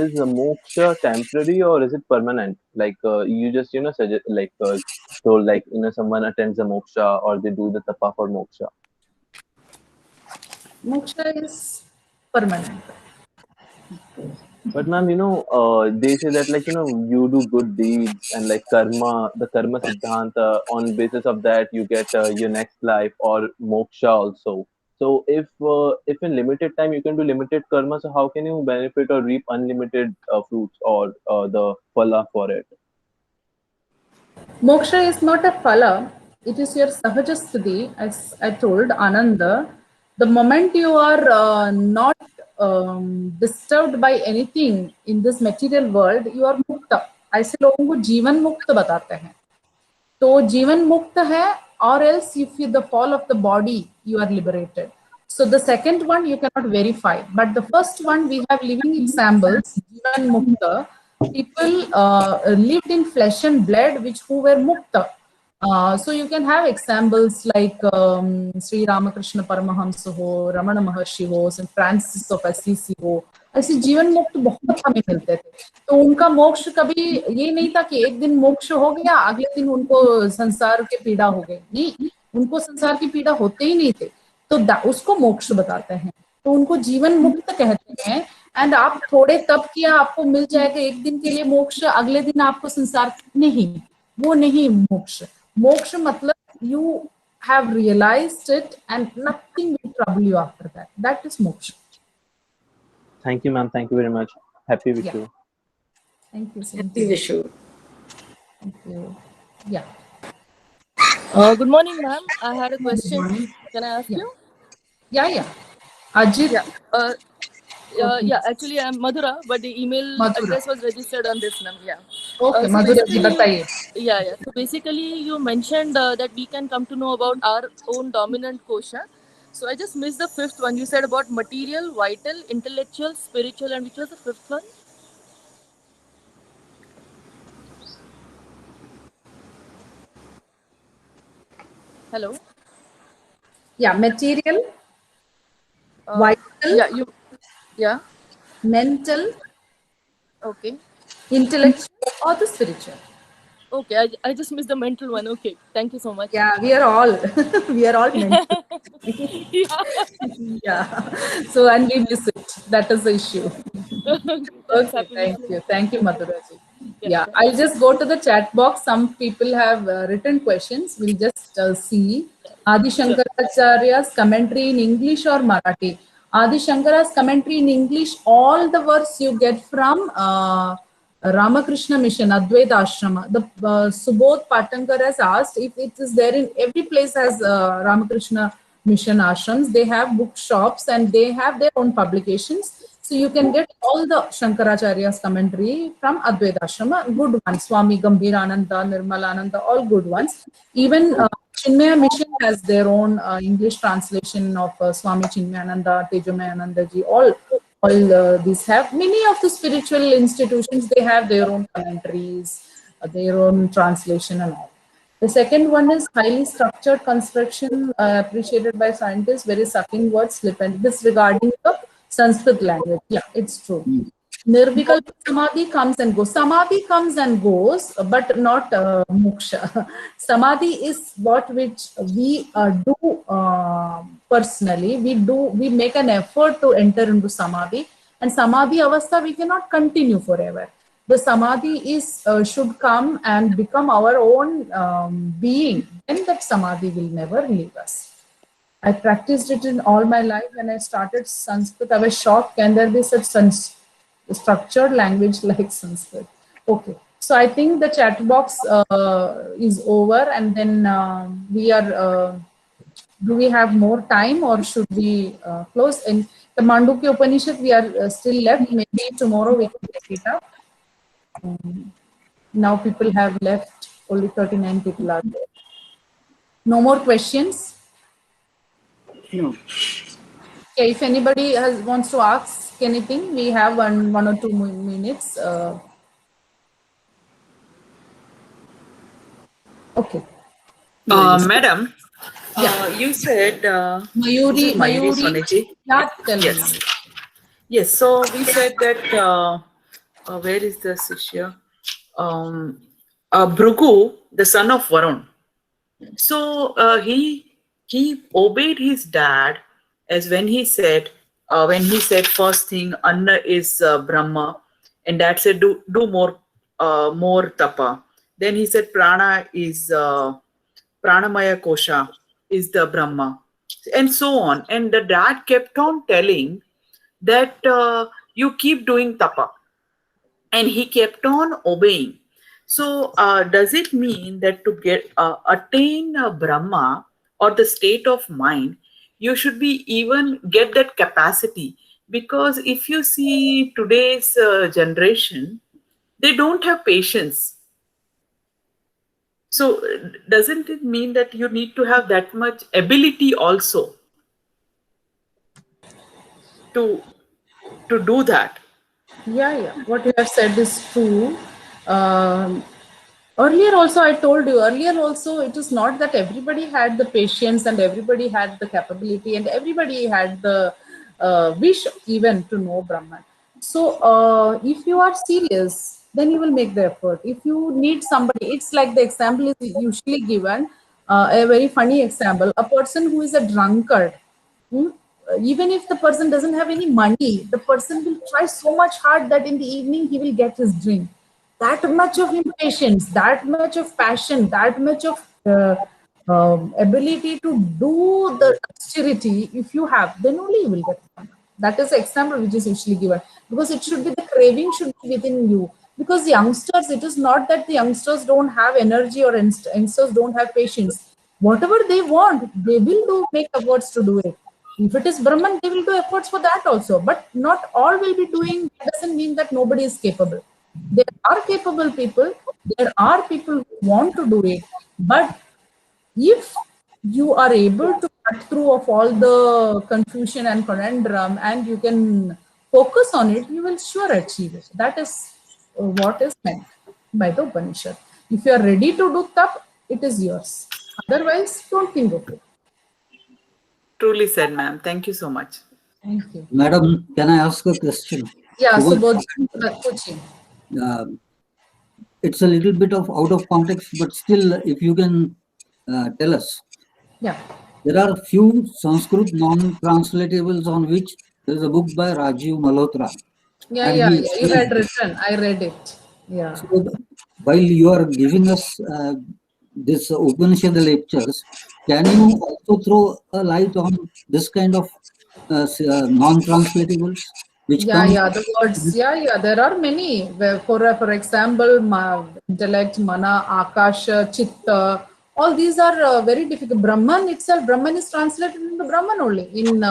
is moksha temporary or is it permanent? Like, you just suggest, like, told, like, someone attends a moksha or they do the tapa for moksha. Moksha is permanent. But ma'am, they say that, like, you do good deeds and like the karma siddhanta, on basis of that you get your next life or moksha also. So if in limited time you can do limited karma, so how can you benefit or reap unlimited fruits or the phala for it? Moksha is not a phala. It is your sahajasthiti, as I told Ananda. The moment you are not disturbed by anything in this material world, you are mukta. ऐसे लोगों को जीवन मुक्त बताते हैं. तो जीवन मुक्त है, or else if you the fall of the body, you are liberated. So the second one you cannot verify, but the first one we have living examples. Jivan mukta, people lived in flesh and blood, who were mukta. So you can have examples like Sri Ramakrishna Paramahamsa ho, Ramana Maharshi ho, St. Francis of Assisi ho. ऐसे जीवन मुक्त बहुत हमें मिलते थे. तो उनका मोक्ष कभी ये नहीं था कि एक दिन मोक्ष हो गया, अगले दिन उनको संसार के पीड़ा हो गई. नहीं, उनको संसार की पीड़ा होते ही नहीं थे, तो उसको मोक्ष बताते हैं. तो उनको जीवन मुक्त कहते हैं. एंड आप थोड़े तप किया, आपको मिल जाएगा एक दिन के लिए मोक्ष, अगले दिन आपको संसार नहीं, वो नहीं मोक्ष. मोक्ष मतलब you have realized it and nothing will trouble you after that. That is moksha. Thank you, ma'am. Thank you very much. Happy Vishu. Thank you. Happy Vishu. Thank you. Yeah. Good morning, ma'am. I had a question. Can I ask you? Yeah. Ajit. Yeah. Actually, I'm Madhura, but the email address was registered on this number. Yeah. Okay, Madhura ji, bataiye. Yeah. So basically, you mentioned that we can come to know about our own dominant kosha. So I just missed the 5th one. You said about material, vital, intellectual, spiritual, and which was the 5th one? Hello. Yeah, material, vital. Yeah. Mental. Okay. Intellectual or the spiritual. Okay, I just missed the mental one. Okay, thank you so much. Yeah, we are all mental. Yeah. So, and we miss it. That is the issue. Okay, thank you, Madhura ji. Yeah, I'll just go to the chat box. Some people have written questions. We'll just see. Adi Shankaracharya's commentary in English or Marathi? Adi Shankara's commentary in English, all the words you get from Ramakrishna Mission, Advaita Ashrama. The Subodh Patankar has asked if it is there in every place has Ramakrishna Mission ashrams. They have bookshops and they have their own publications. So you can get all the Shankaracharya's commentary from Advaita Ashrama, good ones. Swami Gambhirananda, Nirmalananda, all good ones. Even Chinmaya Mission has their own English translation of Swami Chinmayananda, Tejomayananda ji, all these have. Many of the spiritual institutions, they have their own commentaries, their own translation and all. The second one is highly structured construction appreciated by scientists, very sucking words, slip and this regarding the Sanskrit language. Yeah, it's true. Nirvikalpa samadhi comes and goes. Samadhi comes and goes, but not moksha. Samadhi is what which we do personally. We make an effort to enter into samadhi, and samadhi avastha we cannot continue forever. The samadhi is should come and become our own being. Then that samadhi will never leave us. I practiced it in all my life. When I started Sanskrit, I was shocked. Can there be such structured language like Sanskrit? Okay, so I think the chat box is over, and then we are. Do we have more time, or should we close? In the Mandukya Upanishad, we are still left. Maybe tomorrow we can take it up. Now people have left. Only 39 people are there. No more questions. No. Okay, if anybody wants to ask anything, we have one or two minutes. Okay. Madam, you said Mayuri Soneji. Yeah, tell Yes. me. Yes. So we said that where is the Sishya? Bhrigu, the son of Varun. So he obeyed his dad, as when he said first thing Anna is Brahma, and dad said do more tapa. Then he said prana is pranamaya kosha is the Brahma, and so on. And the dad kept on telling that you keep doing tapa, and he kept on obeying. So does it mean that to get attain Brahma or the state of mind, you should be even get that capacity? Because if you see today's generation, they don't have patience. So doesn't it mean that you need to have that much ability also to do that? Yeah. What you have said is true. Earlier also, I told you, it is not that everybody had the patience and everybody had the capability and everybody had the wish even to know Brahman. So if you are serious, then you will make the effort. If you need somebody, it's like the example is usually given, a very funny example. A person who is a drunkard, even if the person doesn't have any money, the person will try so much hard that in the evening he will get his drink. That much of impatience, that much of passion, that much of ability to do the austerity, if you have, then only you will get it. That is the example which is usually given, because it should be the craving should be within you. Because the youngsters, it is not that the youngsters don't have energy or youngsters don't have patience. Whatever they want, they will make efforts to do it. If it is Brahman, they will do efforts for that also. But not all will be doing. That doesn't mean that nobody is capable. There are capable people. There are people who want to do it. But if you are able to cut through of all the confusion and conundrum and you can focus on it, you will sure achieve it. That is what is meant by the Upanishad. If you are ready to do tap, it is yours. Otherwise, don't think of it. Truly said, ma'am. Thank you so much. Thank you. Madam, can I ask a question? Yeah, Subodh, Subodh. It's a little bit of out of context, but still, if you can tell us. Yeah. There are few Sanskrit non-translatables on which there is a book by Rajiv Malhotra. Yeah. You had written. I read it. Yeah. So while you are giving us this Upanishad lectures, can you also throw a light on this kind of non-translatables? The words. Yeah. There are many. For example, intellect, mana, akasha, chitta. All these are very difficult. Brahman itself, Brahman is translated into Brahman only in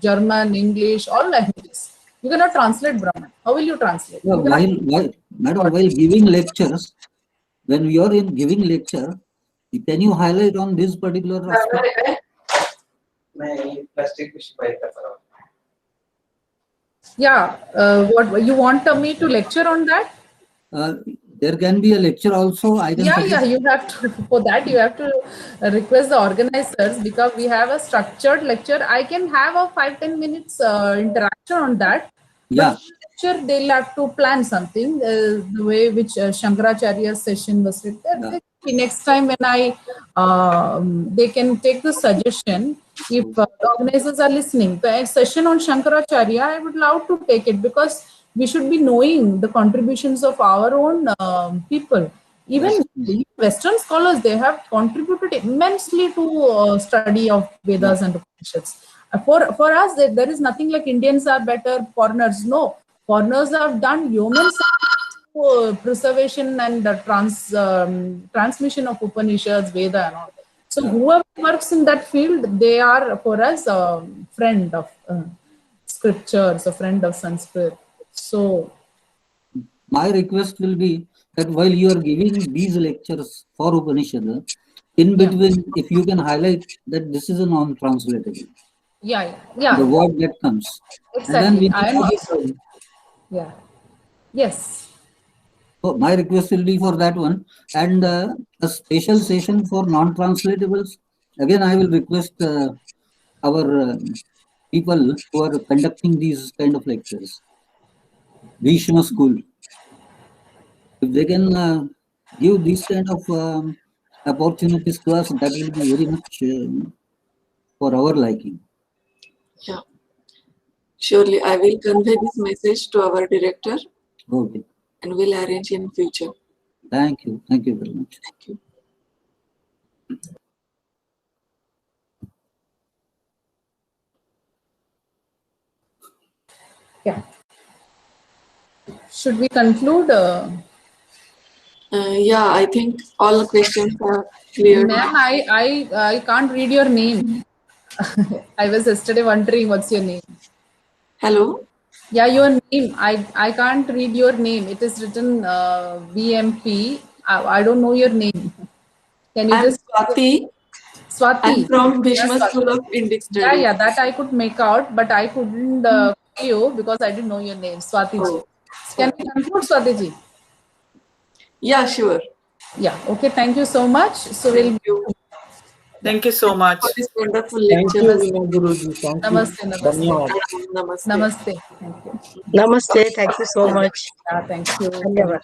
German, English, all languages. You cannot translate Brahman. How will you translate? Yeah, while giving lectures, when you are in giving lecture, can you highlight on this particular aspect? Yeah. What you want me to lecture on that? There can be a lecture also. I can Yeah. You have to, for that you have to request the organizers, because we have a structured lecture. I can have a 5-10 minutes interaction on that. Yeah. lecture, they'll have to plan something, the way which Shankaracharya's session was written. Next time when they can take the suggestion, if the organizers are listening, the session on Shankaracharya, I would love to take it, because we should be knowing the contributions of our own people. Even Western scholars, they have contributed immensely to study of Vedas and Upanishads. For us, there is nothing like Indians are better, foreigners. No, foreigners have done yeoman preservation and transmission of Upanishads, Veda and all. So whoever works in that field, they are for us a friend of scriptures, a friend of Sanskrit. So my request will be that while you are giving these lectures for Upanishad, in between, if you can highlight that this is a non-translatable. Yeah. The word that comes. Exactly. And then Yes. So my request will be for that one, and a special session for non-translatables. Again, I will request our people who are conducting these kind of lectures, Bhishma School, if they can give these kind of opportunities to us, that will be very much for our liking. Yeah, surely I will convey this message to our director. Okay. And we'll arrange in future. Thank you. Thank you very much. Thank you. Yeah. Should we conclude? Yeah, I think all the questions are clear. Ma'am, I can't read your name. I was yesterday wondering what's your name. Hello? Yeah, your name. I can't read your name. It is written VMP. I don't know your name. Can you just... Swati. Swati. I'm from Bhishma School of Indic Studies. Yeah, that I could make out, but I couldn't call you because I didn't know your name. Swati ji. Can we conclude, Swati ji? Yeah, sure. Yeah, okay. Thank you so much. So Thank you so much. For this wonderful Thank lecture. you, Guruji. Thank you. Namaste. Namaste. Namaste. Thank you. Namaste. Thank you so much. Yeah, thank you. Dhanyavad.